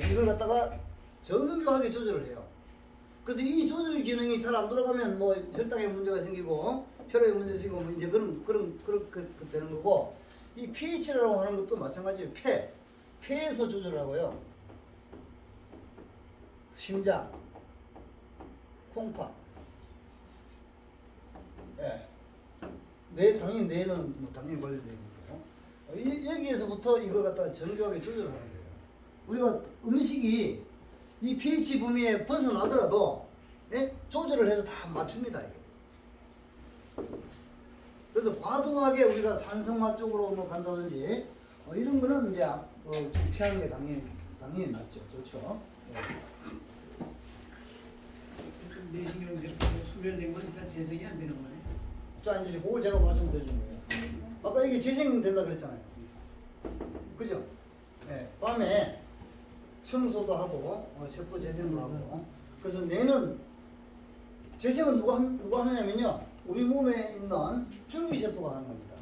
이걸 갖다가 정교하게 조절을 해요. 그래서 이 조절 기능이 잘 안 돌아가면 뭐 혈당에 문제가 생기고 혈압에 문제가 생기고 뭐 이제 그렇게 되는 거고, 이 pH라고 하는 것도 마찬가지예요. 폐에서 조절하고요. 심장, 콩팥, 당연히 뇌는 뭐 당연히 관련되는 거고, 여기에서부터 이걸 갖다가 정교하게 조절을 하는 거예요. 우리가 음식이 이 pH 범위에 벗어나더라도 조절을 해서 다 맞춥니다. 이게. 그래서 과도하게 우리가 산성화 쪽으로 뭐 간다든지 이런 거는 이제 좀 피하는 게 당연히 낫죠. 좋죠. 내신경세포 소멸된 건 일단 재생이 안 되는 거네. 자, 이제 그걸 제가 말씀드리는 거예요. 아까 이게 재생된다 그랬잖아요. 그죠? 밤에 청소도 하고 세포 재생도 하고. 그래서 뇌는 재생은 누가 하느냐면요, 우리 몸에 있는 줄기세포가 하는 겁니다.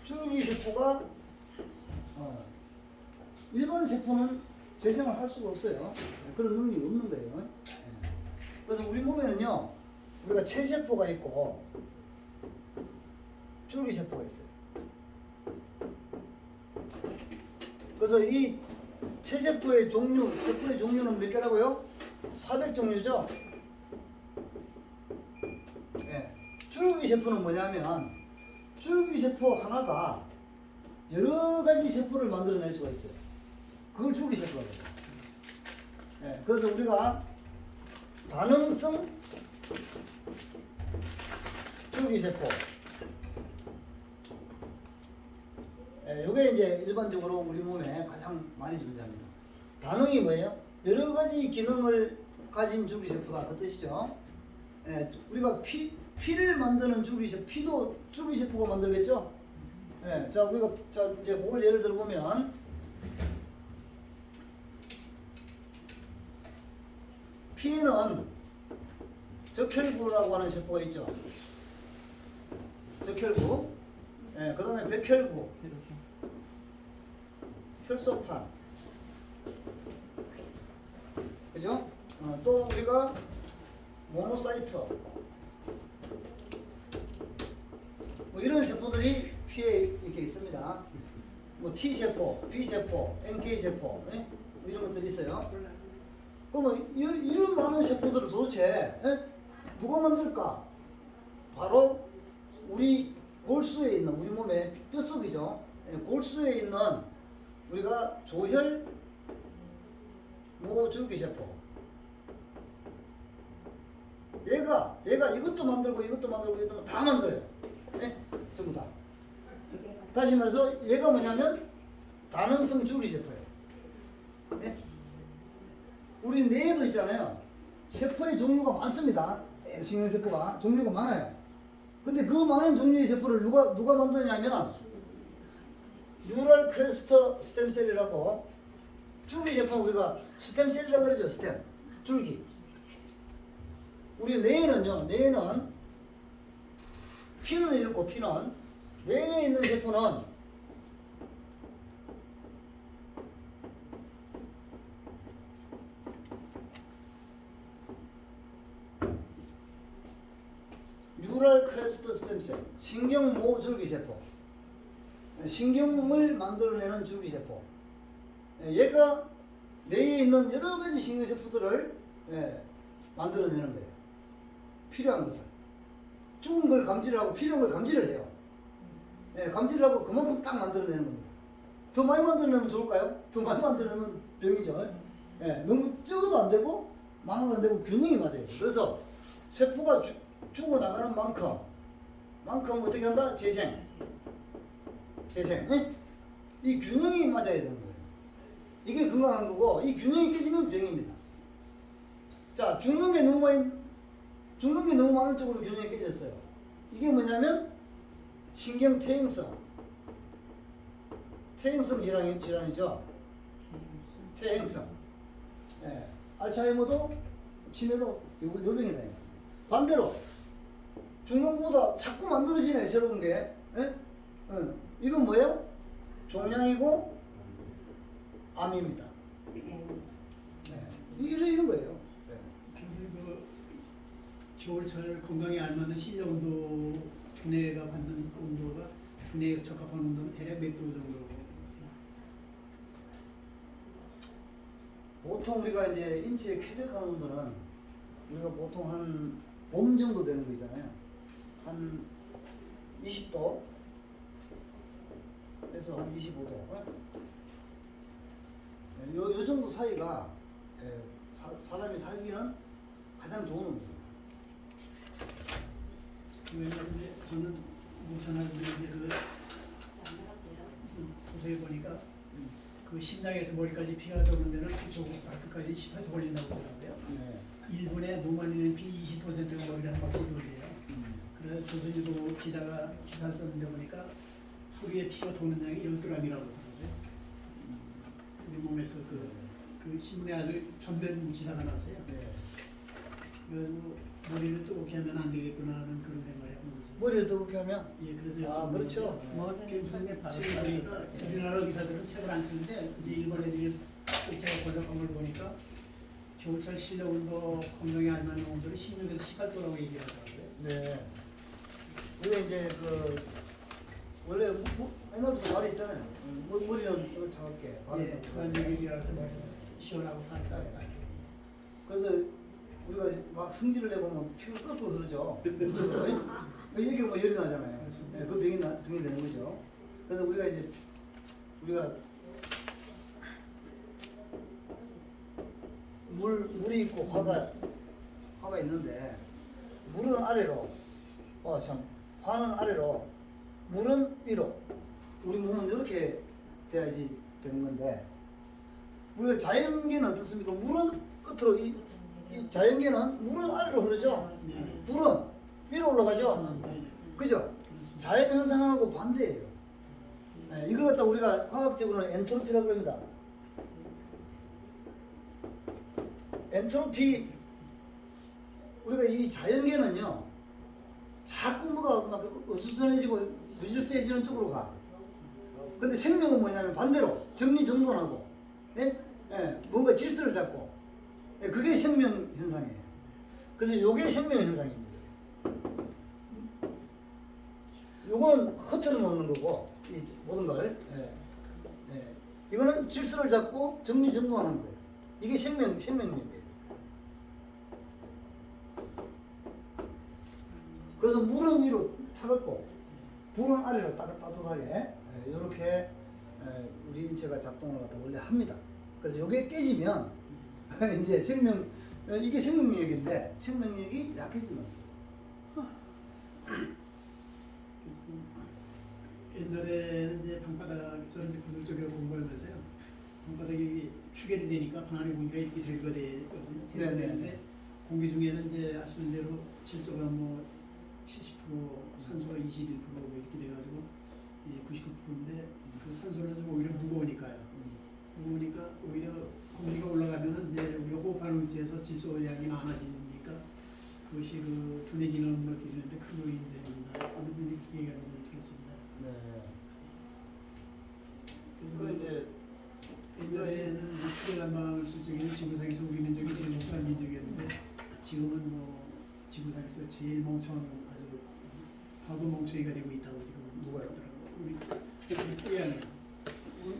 줄기세포가 일반 세포는 재생을 할 수가 없어요. 그런 능력이 없는 거예요. 그래서 우리 몸에는요, 우리가 체세포가 있고 줄기세포가 있어요. 그래서 이 체세포의 종류, 세포의 종류는 몇 개라고요? 400종류죠? 줄기세포는 뭐냐면, 줄기세포 하나가 여러 가지 세포를 만들어낼 수가 있어요. 그걸 줄기세포라고 해요. 그래서 우리가 반응성 줄기세포, 요게 이제 일반적으로 우리 몸에 가장 많이 존재합니다. 반응이 뭐예요? 여러 가지 기능을 가진 줄기세포다, 그 뜻이죠. 우리가 피를 만드는 줄기세포, 피도 줄기세포가 만들겠죠? 자, 우리가 이제 뭘 예를 들어 보면, 피에는 적혈구라고 하는 세포가 있죠. 적혈구, 그 다음에 백혈구, 혈소판, 그죠? 또 우리가 모노사이트, 뭐 이런 세포들이 피에 이렇게 있습니다. 뭐 T세포, B세포, NK세포 이런 것들이 있어요. 그러면 이런 많은 세포들을 도대체 누가 만들까? 바로 우리 골수에 있는 우리 몸의 뼛속이죠. 골수에 있는 우리가 조혈 모줄기세포. 얘가 이것도 만들고 이것도 다 만들어요. 전부 다. 다시 말해서 얘가 뭐냐면 다능성 줄기세포예요. 우리 뇌에도 있잖아요. 세포의 종류가 많습니다. 신경세포가 종류가 많아요. 근데 그 많은 종류의 세포를 누가 만드냐면 뉴럴 크레스터 스템셀이라고, 줄기세포는 우리가 스템셀이라고 그러죠. 스템, 줄기. 우리 뇌에는 피는 이렇고, 피는 뇌에 있는 세포는 뉴럴 크레스트 스템셀, 신경모 줄기세포, 신경을 만들어내는 줄기세포. 얘가 뇌에 있는 여러 가지 신경세포들을 만들어내는 거예요. 필요한 것을. 죽은 걸 감지를 하고 필요한 걸 감지를 해요. 감지를 하고 그만큼 딱 만들어내는 겁니다. 더 많이 만들어내면 좋을까요? 더 많이 만들어내면 병이죠. 너무 적어도 안 되고 많아도 안 되고 균형이 맞아요. 그래서 세포가 죽어나가는 만큼 어떻게 한다? 재생. 이 균형이 맞아야 되는 거예요. 이게 건강한 거고, 이 균형이 깨지면 병입니다. 자, 죽는 게 너무 많은 쪽으로 균형이 깨졌어요. 이게 뭐냐면 신경 퇴행성 질환이죠. 퇴행성. 알츠하이머도 치매도 요 병이다. 반대로 죽는 것보다 자꾸 만들어지네, 새로운 게. 이건 뭐예요? 종양이고 암입니다. 이런 거예요. 그리고 겨울철 건강에 알맞는 실내 온도, 두뇌가 받는 온도가, 두뇌에 적합한 온도는 대략 몇 도 정도? 보통 우리가 이제 인체에 쾌적한 온도는 우리가 보통 한 봄 정도 되는 거 있잖아요. 한 20도 에서 한 25도. 요 정도 사이가 사람이 살기는 가장 좋은 온도입니다. 왜냐하면 이제 저는 전화드린 그 무슨 도서에 보니까 그 심장에서 머리까지 피가 도는 데는 그쪽 발끝까지 18초 걸린다고 하더라고요. 일본의 노만이는 피 20%가 머리를 한 바퀴 돌려요. 그래서 조선일보 기자가 기사를 썼는데 보니까 하루에 피가 도는 양이 12g이라고 하더라고요. 우리 몸에서 그 신문에 아주 전면 기사가 났어요. 그래서 머리를 뜨겁게 하면 안 되겠구나 하는 그런 생각을 해본 거죠. 머리를 뜨겁게 하면? 예, 그래서 그렇죠. 머리를 속에 바르고 보니까 우리나라 기사들은 책을 안 쓰는데 이제 일본 애들이 제가 번역한 걸 보니까 겨울철 실내 온도, 건강에 알맞는 온도를 16에서 18도라고 얘기하더라고요. 우리가 이제 원래 옛날부터 말이 있잖아요. 머리는 차갑게, 예, 주간적이라서 시원하고 사니까. 그래서 우리가 막 성질을 내보면 피가 거꾸로 흐르죠. 이게 뭐 열이 나잖아요. 그 병이 되는 거죠. 그래서 우리가 물이 있고 화가 있는데, 물은 아래로, 화는 아래로, 물은 위로. 우리 몸은 이렇게 돼야지 되는 건데, 우리가 자연계는 어떻습니까? 물은 끝으로, 이 자연계는 물은 아래로 흐르죠. 물은 위로 올라가죠. 그죠? 자연현상하고 반대예요. 이걸 갖다 우리가 과학적으로는 엔트로피라고 합니다. 엔트로피, 우리가 이 자연계는요, 자꾸 뭐가 막 어수선해지고 부질세지는 쪽으로 가. 근데 생명은 뭐냐면 반대로 정리정돈하고, 뭔가 질서를 잡고, 그게 생명 현상이에요. 그래서 요게 생명 현상입니다. 요거는 흐트러 놓는 거고 이 모든 걸. 예. 예. 이거는 질서를 잡고 정리정돈하는 거예요. 이게 생명력이에요. 그래서 물은 위로 차갑고 불은 아래로 따뜻하게 이렇게 우리 인체가 작동을 갖다 원래 합니다. 그래서 이게 깨지면 이제 이게 생명력인데 생명력이 약해지는 거죠. 옛날에는 이제 방바닥 저는 이제 구들 쪽에 공부하면서요. 방바닥이 추결이 되니까 방 안에 공기가 이렇게 들거든요. 네네. 되는데 공기 중에는 이제 아시는 대로 질소가 뭐 70%, 산소가 21%뭐 이렇게 돼가지고 99%인데 그 산소는 좀 오히려 무거우니까요. 무거우니까 오히려 공기가 올라가면은 이제 우리가 호흡하는 위치에서 질소 양이 많아지니까 그것이 그 두뇌 기능을 무너뜨리는데 큰 요인이 된다. 어느 분이 얘기가 너무 들었습니다. 네. 그래서 그 이제 옛날에는 추계난방을 쓸 적에는 지구상에서 우리 민족이 제일 멍청한 민족이었는데 지금은 뭐 지구상에서 제일 멍청한 아주 바보 멍청이가 되고 있다고 지금 누가요? 우리 코리아는.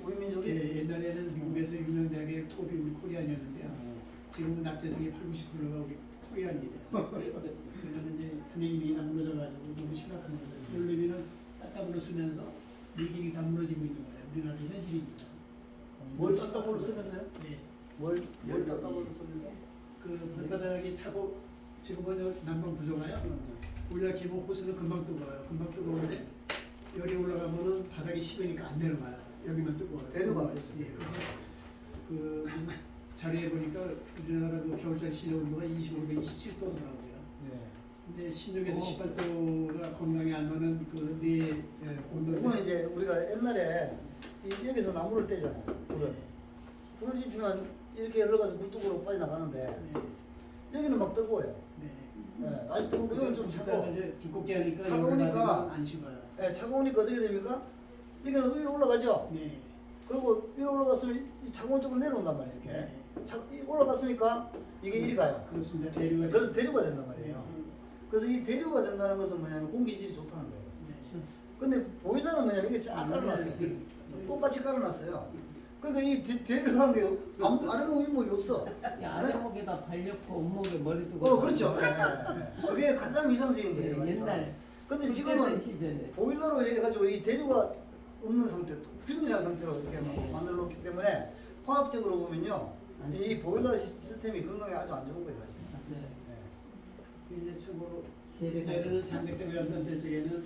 우리 민족이 예, 옛날에는 미국에서 유명 대학의 톱이 우리 코리안이었는데요. 지금은 낙제성이 80~90%가 우리 코리안입니다. 그래서 이제 분위기가 무너져가지고 너무 심각한 거죠. 열레비는 딱따블로 쓰면서 미국이 다 무너지고 있는 거예요. 우리나라 현실입니다. 뭘 따따블로 쓰면서요? 예. 뭘 따따블로 쓰면서? 그 발바닥이 차고 지금은 난방 구조가요. 올라 기본 호스는 금방 뜨거워요. 금방 뜨거운데 열이 올라가면은 바닥이 식으니까 안 내려가요. 여기만 뜨거워요. 내려가죠. 예. 그래서 그 무슨 자료에 보니까 우리나라 그 겨울철 실내 온도가 25도, 27도더라고요. 네. 근데 16에서 18도가 건강에 안 맞는 그네 온도. 이건 이제 우리가 옛날에 여기서 나무를 떼잖아요. 불을. 불을 지피면 이렇게 흘러가서 물뚝으로 빠져나가는데 여기는 막 뜨거워요. 네. 네, 아주 뜨겁고 이건 좀 차가워. 이제 두껍게 하니까 차가우니까 안 식어요. 네, 차가우니까 어떻게 됩니까? 여기는 위로 올라가죠. 네. 그리고 위로 올라갔으면 이 차가운 쪽으로 내려온단 말이에요. 이렇게. 네. 올라갔으니까 이게 이리 가요. 그렇습니다. 대류가. 그래서 대류가 된단 말이에요. 네. 그래서 이 대류가 된다는 것은 뭐냐면 공기질이 좋다는 거예요. 네. 근데 보일러는 뭐냐면 이게 쫙 깔아놨어요. 똑같이 깔아놨어요. 그러니까 이 대류라는 게 아래목 윗목이 없어. 야, 아래목에다 발렸고 온목에 머리 두고. 그렇죠. 예. 그게 가장 이상적인 거예요. 옛날. 근데 그때는 지금은 시절에. 보일러로 해가지고 이 대류가 없는 상태, 균일한 상태로 이렇게 만들어 놓기 때문에 화학적으로 보면요, 이 보일러 시스템이 건강에 아주 안 좋은 거예요, 사실. 맞아요. 이제 참고로 제대로 옛날에는 장작대고 연단될 적에는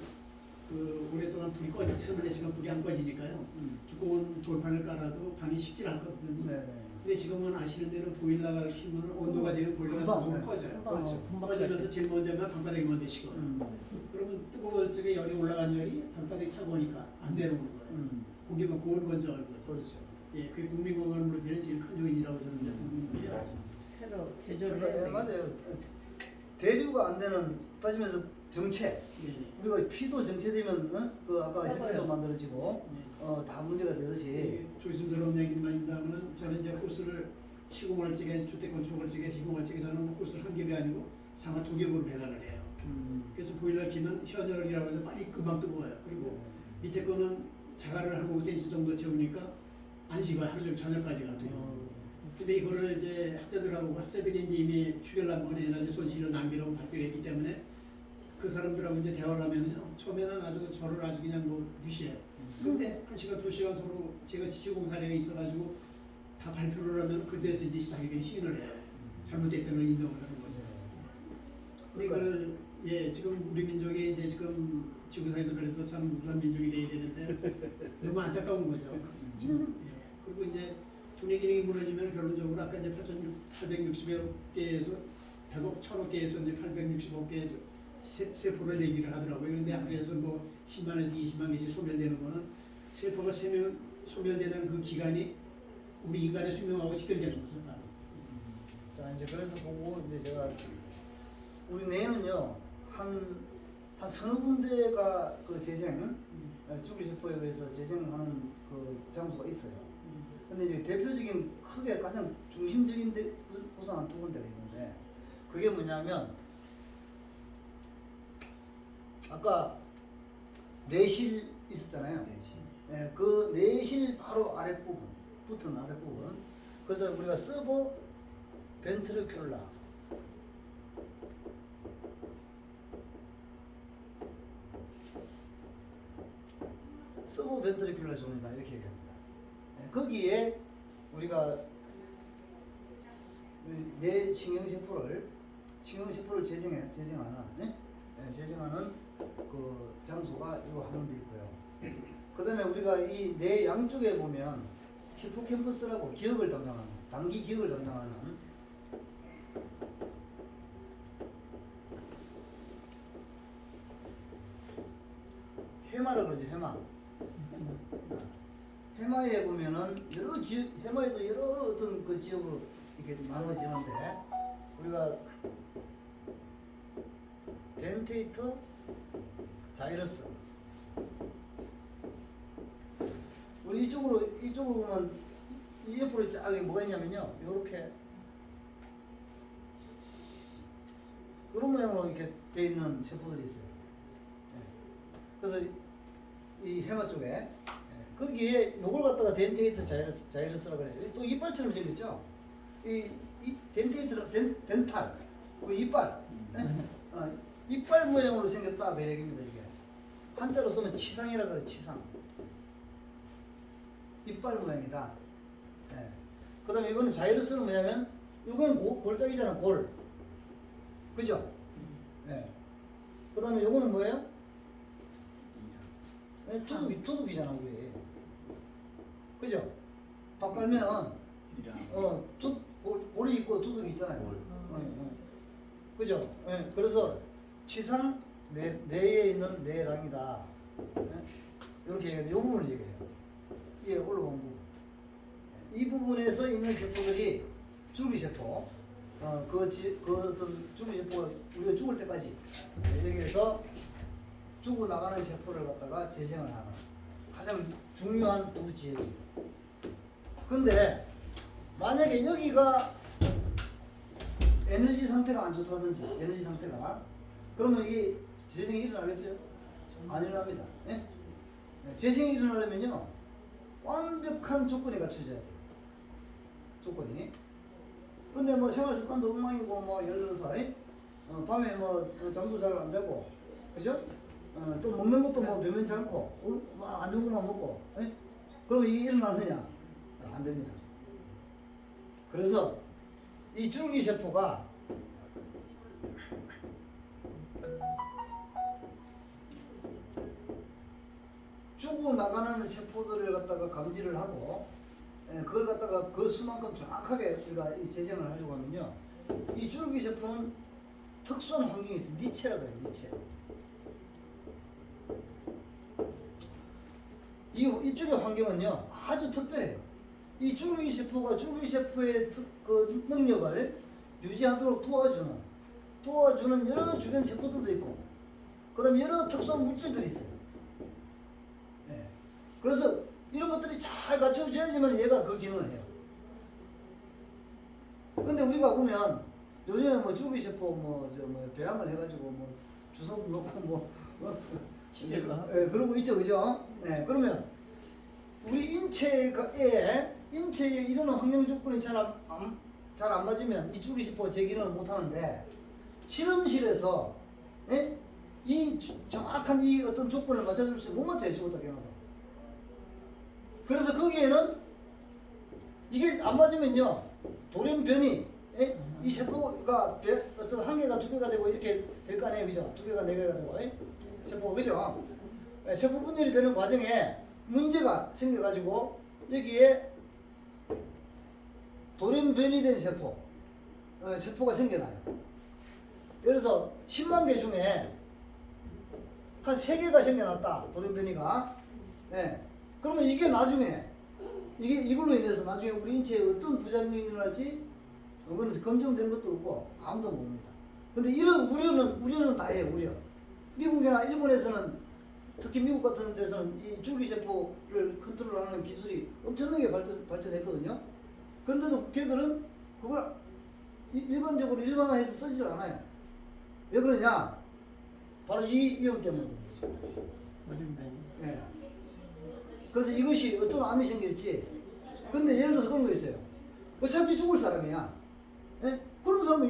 그 오랫동안 불이 꺼지는데 지금 불이 안 꺼지니까요. 두꺼운 돌판을 깔아도 방이 식질 않거든요. 네. 근데 지금은 아시는 대로 보일러가 키우면 온도가 되면 보일러가 금방, 자동으로 네. 꺼져요. 그렇죠. 꺼지면서 제일 먼저면 방바닥이 먼저 식어요. 그러면 뜨거울 적에 열이 올라간 열이 방바닥이 차가우니까 안 내려오는 거예요. 고기만 고온 건조할 거죠. 그렇죠. 예, 그게 국민 건강을 위한 제일 큰 요인이라고 저는 이제 봅니다. 새로 개조를 그러니까, 해야 예, 돼. 맞아요. 대류가 안 되는, 따지면서 정체. 네네. 우리가 피도 정체되면, 그 아까 썩어요. 혈전도 만들어지고, 네. 다 문제가 되듯이. 예, 조심스러운 얘기만 있다면 저는 이제 호스를 시공할 적에 주택 건축할 적에 시공할 적에 저는 호스를 한 겹이 아니고 상하 2겹으로 배관을 해요. 그래서 보일러 키면 현열이라고 해서 빨리 금방 뜨거워요. 그리고 밑에 거는 자갈을 한 5cm 정도 채우니까 안 식어요. 하루 종일 저녁까지 가도요. 근데 이거를 이제 학자들이 이제 이미 추결난방을 에너지 손실을 낭비라고 발표를 했기 때문에 그 사람들하고 이제 대화를 하면요. 처음에는 아주 저를 아주 그냥 뭐 무시해요. 근데 1시간, 2시간 서로 제가 시공 사례가 있어가지고 다 발표를 하면 그때서 이제 자기들이 시인을 해요. 잘못됐다는 걸 인정을 하는 거죠. 근데 이걸 예 지금 우리 민족이 이제 지금 지구상에서 그래도 참 우수한 민족이 돼야 되는데 너무 안타까운 거죠. 예. 그리고 이제 두뇌 기능이 무너지면 결론적으로 아까 이제 860여 개에서 100억, 1000억 개에서 이제 860억 개 세포를 얘기를 하더라고요. 그런데 그래서 뭐 10만에서 20만 개씩 소멸되는 거는 세포가 소멸되는 그 기간이 우리 인간의 수명하고 직결되는 거죠. 자, 이제 그래서 보고, 이제 제가, 우리 내에는요, 한 서너 군데가 그 재생, 주기세포에 의해서 재생하는 그 장소가 있어요. 근데 이제 대표적인 크게 가장 중심적인 데 우선 한 두 군데가 있는데, 그게 뭐냐면, 아까 뇌실 있었잖아요. 내신. 예, 그 뇌실 바로 아랫부분, 붙은 아랫부분. 그래서 우리가 서버 벤트리큘라. 서버 벤트리큘라 존이다 이렇게 얘기합니다. 예, 거기에 우리가 뇌 신경세포를 재생하는 예, 재생하는 그 장소가 이 화면돼 있고요. 그 다음에 우리가 이 뇌 양쪽에 보면 히포캠퍼스라고 기억을 담당하는, 단기 기억을 담당하는 해마라 그러죠, 해마. 해마에 보면은 해마에도 여러 어떤 그 지역으로 이렇게 나눠지는데 우리가 덴테이터 자이러스. 우리 이쪽으로 보면 이 옆으로 쫙 뭐가 있냐면요, 요렇게 이런 모양으로 이렇게 돼 있는 세포들이 있어요. 예. 그래서 이 해마 쪽에 예. 거기에 요걸 갖다가 덴테이터 자이러스라고 그러죠. 또 이빨처럼 생겼죠. 이 덴탈 그 이빨 이빨 모양으로 생겼다 그 얘기입니다. 이게 한자로 쓰면 치상이라 그래. 치상. 이빨 모양이다. 예. 그 다음에 이거는 자이러스는 뭐냐면 이거는 골짜기잖아. 골. 그죠? 예. 그 다음에 이거는 뭐예요? 예, 투둑이잖아 우리. 그죠? 밥 깔면 골이 있고 투둑이 있잖아요. 골. 그죠? 예. 그래서 치상 뇌에 있는 뇌랑이다. 예? 이렇게 얘기해요. 이 부분을 얘기해요. 예, 올라온 부분. 이 부분에서 있는 세포들이 줄기세포. 그 어떤 줄기세포가 우리가 죽을 때까지 여기에서 죽어 나가는 세포를 갖다가 재생을 하는 가장 중요한 두 지역입니다. 근데 만약에 여기가 에너지 상태가 안 좋다든지 에너지 상태가 그러면 이게 재생이 일어나겠어요? 안 일어납니다. 예? 재생이 일어나려면요 완벽한 조건이 갖춰져야 돼요. 조건이. 근데 뭐 생활 습관도 엉망이고 뭐 예를 들어서 밤에 뭐 잠도 잘 안 자고 그죠? 또 먹는 것도 뭐 변변치 않고 안 좋은 것만 먹고 그러면 이게 일어나느냐? 안 됩니다. 그래서 이 줄기세포가 죽어 나가는 세포들을 갖다가 감지를 하고 그걸 갖다가 그 수만큼 정확하게 우리가 이 재생을 하려고 하면요 이 줄기세포는 특수한 환경이 있어요. 니체라고 해요. 니체. 이쪽의 환경은요 아주 특별해요. 이 줄기세포가 줄기세포의 그 능력을 유지하도록 도와주는 여러 주변 세포들도 있고 그 다음에 여러 특수한 물질들이 있어요. 예. 그래서 이런 것들이 잘 갖춰져야지만 얘가 그 기능을 해요. 근데 우리가 보면 요즘에 뭐 줄기세포 배양을 해가지고 뭐 주사도 넣고 그러고 있죠, 그죠? 네, 그러면 우리 인체에 이런 환경 조건이 잘 안 맞으면 이 줄기세포가 제 기능을 못 하는데 실험실에서 이 정확한 이 어떤 조건을 맞춰줄 수 못 맞춰요, 죽었다 깨어나도. 그래서 거기에는 이게 안 맞으면요 돌연변이 이 세포가 어떤 한 개가 두 개가 되고 이렇게 될 거 아니에요, 그죠? 두 개가 네 개가 되고 세포가 그죠? 세포 분열이 되는 과정에 문제가 생겨가지고 여기에 돌연변이 된 세포가 생겨나요. 그래서 10만 개 중에 한 3개가 생겨났다, 돌연변이가. 그러면 이게 나중에 이걸로 인해서 나중에 우리 인체에 어떤 부작용이 일어날지 그건 검증된 것도 없고 아무도 모릅니다. 근데 이런 우려는 다 해요. 우려. 미국이나 일본에서는 특히 미국 같은 데서는 이 줄기세포를 컨트롤하는 기술이 엄청나게 발전했거든요. 그런데도 걔들은 그걸 일반적으로 일반화해서 쓰질 않아요. 왜 그러냐? 바로 이 위험 때문에 그런 거죠. 오줌변이. 예. 그래서 이것이 어떤 암이 생길지. 근데 예를 들어서 그런 거 있어요. 어차피 죽을 사람이야. 예? 그런 사람은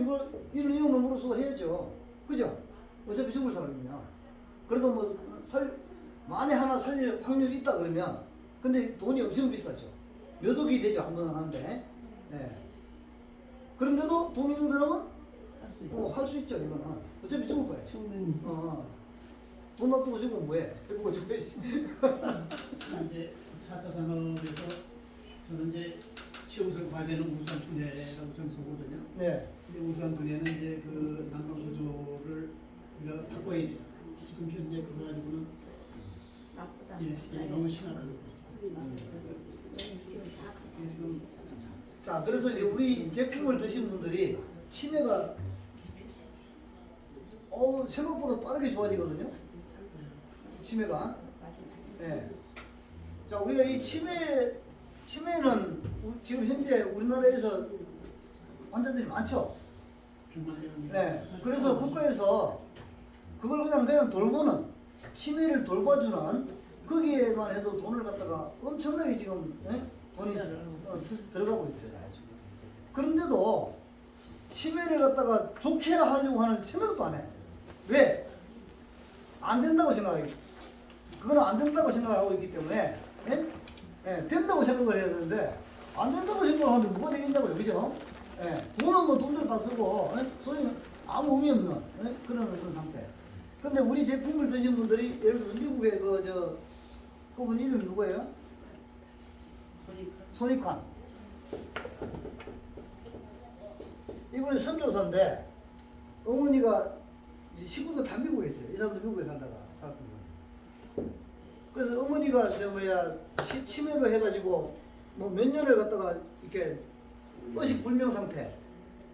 이런 위험을 무릅쓰고 해야죠. 그죠? 어차피 죽을 사람이면. 그래도 뭐 만에 하나 살릴 확률이 있다 그러면, 근데 돈이 엄청 비싸죠. 몇 억이 되죠, 한 번 하는데. 예. 그런데도 돈 있는 사람은 할 수 있어. 할 수 있죠, 이거는. 어차피 죽을 거야. 충분히. 돈 놔두고 죽으면 뭐해? 배고파 죽어야지. 이제 4차 산업에서 저는 이제 최우선 과제는 우수한 두뇌라고 저는 보거든요. 네. 근데 우수한 두뇌는 이제 그 난방 구조를 우리가 바꿔야 돼요. 지금 현재 그거 가지고는 나쁘다. 예, 너무 심하다고 지금 자, 그래서 이제 우리 제품을 드신 분들이 치매가 생각보다 빠르게 좋아지거든요. 치매가. 예. 자, 우리가 이 치매는 지금 현재 우리나라에서 환자들이 많죠. 병만되는 네. 그래서 국가에서 그걸 그냥 돌보는, 치매를 돌봐주는, 거기에만 해도 돈을 갖다가 엄청나게 지금 돈이 들어가고 있어요. 그런데도 치매를 갖다가 좋게 하려고 하는 생각도 안 해. 왜? 안 된다고 생각해요. 그거는 안 된다고 생각하고 있기 때문에, 예? 예, 된다고 생각을 해야 되는데, 안 된다고 생각하면 뭐가 되겠냐고요. 그죠? 예, 돈은 뭐 돈대로 다 쓰고, 소리는 아무 의미 없는 그런 상태. 근데 우리 제품을 드신 분들이, 예를 들어서 미국의 그분 이름이 누구예요? 손익환. 이분이 선교사인데, 어머니가 식구가 다 미국에 있어요. 이 사람도 미국에 살았던 사람. 그래서 어머니가 치매로 해가지고 뭐 몇 년을 갖다가 이렇게 의식불명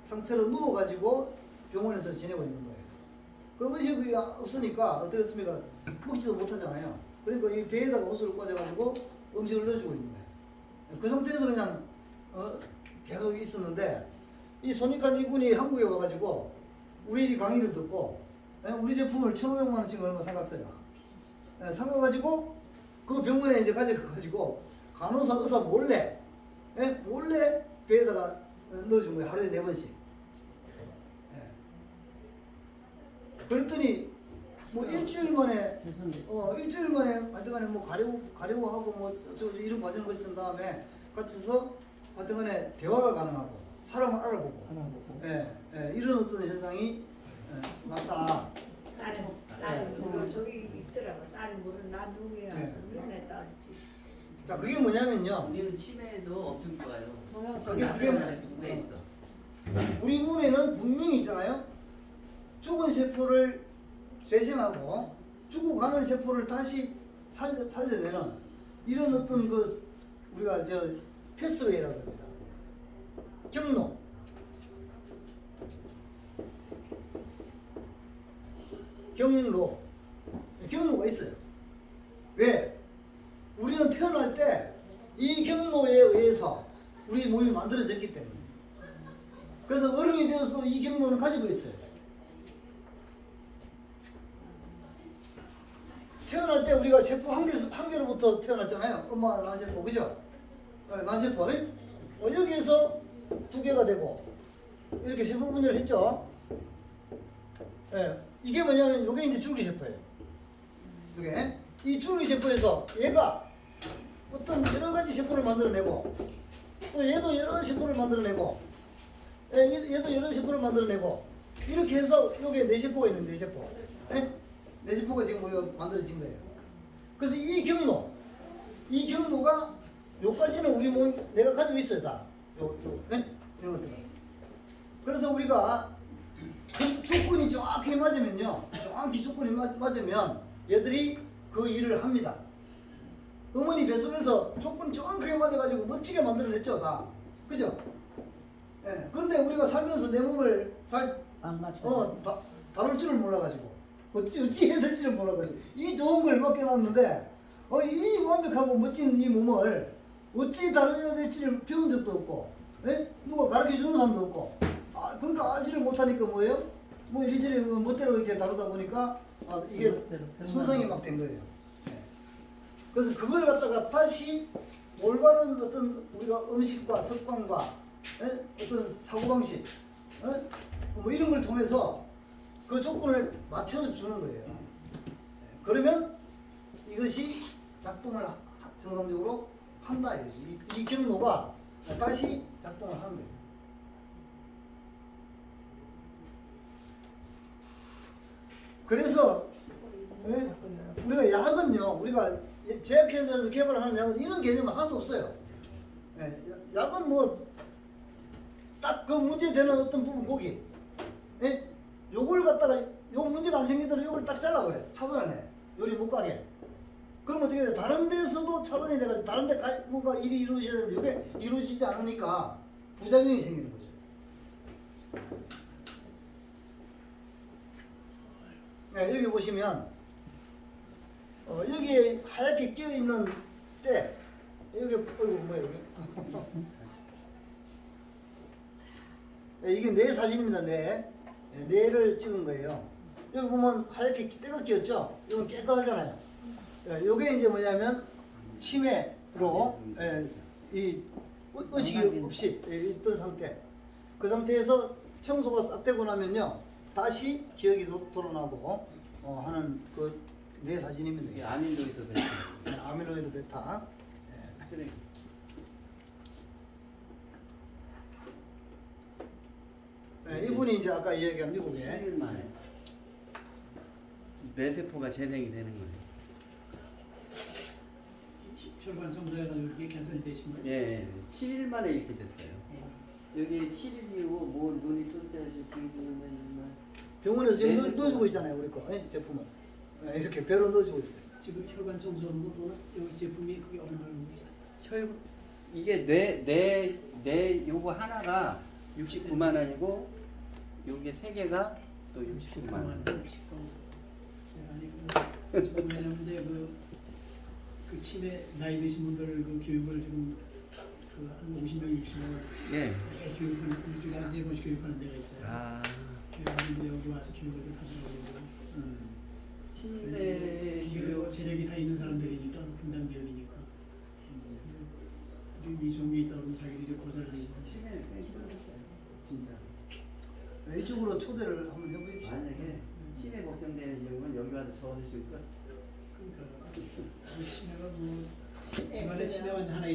상태로 누워가지고 병원에서 지내고 있는 거예요. 그 의식이 없으니까 어떻게 했습니까? 먹지도 못하잖아요. 그러니까 이 배에다가 호수를 꽂아가지고 음식을 넣어주고 있는 거예요. 그 상태에서 그냥 계속 있었는데, 이 손익환 이분이 한국에 와가지고 우리 강의를 듣고 우리 제품을 1,500만 원씩 얼마 사갔어요. 사가가지고 그 병원에 이제 가져가가지고 간호사 의사 몰래 배에다가 넣어준 거예요. 하루에 4번씩. 그랬더니 뭐 일주일 만에 하여튼간에 뭐 가려고 하고 뭐 이런 과정을 거친 다음에 같이서 하여튼간에 대화가 가능하고 사람을 알아보고 이런 어떤 현상이 났다. 딸이 모르 저기 있더라고. 딸이 모르 나 누구야? 네. 내 딸이지. 자, 그게 뭐냐면요. 우리는 치매도 엄청 좋아요. 그게 네, 있어. 우리 몸에는 분명히 있잖아요. 죽은 세포를 재생하고 죽어가는 세포를 다시 살려내는 이런 어떤 우리가 패스웨이라고 합니다. 경로가 있어요. 왜? 우리는 태어날 때 이 경로에 의해서 우리 몸이 만들어졌기 때문에. 그래서 어른이 되어서 이 경로는 가지고 있어요. 태어날 때 우리가 세포 한 개로부터 태어났잖아요. 엄마 난세포, 그죠? 난세포. 여기에서 2개가 되고 이렇게 세포 분열을 했죠. 이게 뭐냐면 이게 이제 줄기세포예요. 이게 이 줄기세포에서 얘가 어떤 여러 가지 세포를 만들어내고 또 얘도 여러 가지 세포를 만들어내고 얘도 여러 세포를 만들어내고 이렇게 해서 여기에 4세포가 있는 4세포. 4세포가 지금 만들어진 거예요. 그래서 이 경로가 요까지는 우리 몸 내가 가지고 있어요. 다 이런 것들. 그래서 우리가 그 조건이 정확히 맞으면요, 정확히 조건이 맞으면 얘들이 그 일을 합니다. 어머니 뱃속에서 조건 정확하게 맞아가지고 멋지게 만들어냈죠, 다. 그죠? 그런데 우리가 살면서 내 몸을 다룰 줄을 몰라가지고 어찌 해야 될지를 몰라가지고 이 좋은 걸 맡겨놨는데 이 완벽하고 멋진 이 몸을 어찌 다뤄야 될지를 배운 적도 없고 누가 가르쳐주는 사람도 없고 그러니까 알지를 못하니까 뭐예요? 뭐 이리저리 멋대로 이렇게 다루다 보니까 이게 손상이 막 된 거예요. 그래서 그걸 갖다가 다시 올바른 어떤 우리가 음식과 습관과 어떤 사고방식 뭐 이런 걸 통해서 그 조건을 맞춰주는 거예요. 그러면 이것이 작동을 정상적으로 한다 이거지. 이 경로가 다시 작동을 하는 거예요. 그래서 우리가 약은요, 우리가 제약회사에서 개발하는 약은 이런 개념은 하나도 없어요. 약은 뭐 딱 그 문제되는 어떤 부분 거기, 요걸 갖다가 요 문제가 안 생기도록 요걸 딱 잘라버려. 차단해. 요리 못 가게. 그럼 어떻게 돼? 다른 데서도 차단이 돼가지고 다른 데 뭔가 일이 이루어져야 되는데 이게 이루어지지 않으니까 부작용이 생기는 거죠. 네, 여기 보시면 여기에 하얗게 끼어 있는 때 여기 뭐야 여기? 네, 이게 뇌 사진입니다. 뇌를 찍은 거예요. 여기 보면 하얗게 때가 끼었죠? 이건 깨끗하잖아요. 이게 이제 뭐냐면 치매로 이 의식이 없이 있던 상태. 그 상태에서 청소가 싹 되고 나면요 다시 기억이 돌아나고 하는 그 뇌 사진입니다. 이게 아밀로이드 베타. 네, 아밀로이드 베타. 쓰레기. 이분이 이제 아까 이야기한 미국의 7일 만에 뇌세포가 재생이 되는 거예요. 혈관 청소해가지고 이렇게 개선이 되신 거예요? 예, 7일 만에 이렇게 됐어요. 여기 7일 이후 뭐 눈이 뚫때지 비지는 병원에서 지금 네, 넣어주고 있잖아요 우리 거 제품을 이렇게 배로 넣어주고 있어요. 지금 혈관 청소하는 것보다 여기 제품이 그게 얼마나 혈 이게 뇌 요거 하나가 69만 원이고 요게 세 개가 또 69만 원. 아니 지금 왜냐면 이제 그 치매 나이 드신 분들 그 교육을 지금 한 50명 60명 예. 교육하는 일주일에 한 3번씩 교육하는 데가 있어요. 아. 교육하는데 여기 와서 교육을 좀 하더라고요. 치매 이게 재력이 다 있는 사람들이니까 분당 기업이니까. 그리고 이 종류에 있다 그러면 자기들이 고사를 내고. 치매는 꽤 힘들었어요. 진짜. 이쪽으로 초대를 한번 해보십시오. 만약에 치매 걱정되는 경우는 여기 와서 적어주실 것. 그러니까 그 치매가 뭐 집안에 치매 환자 하나 있어.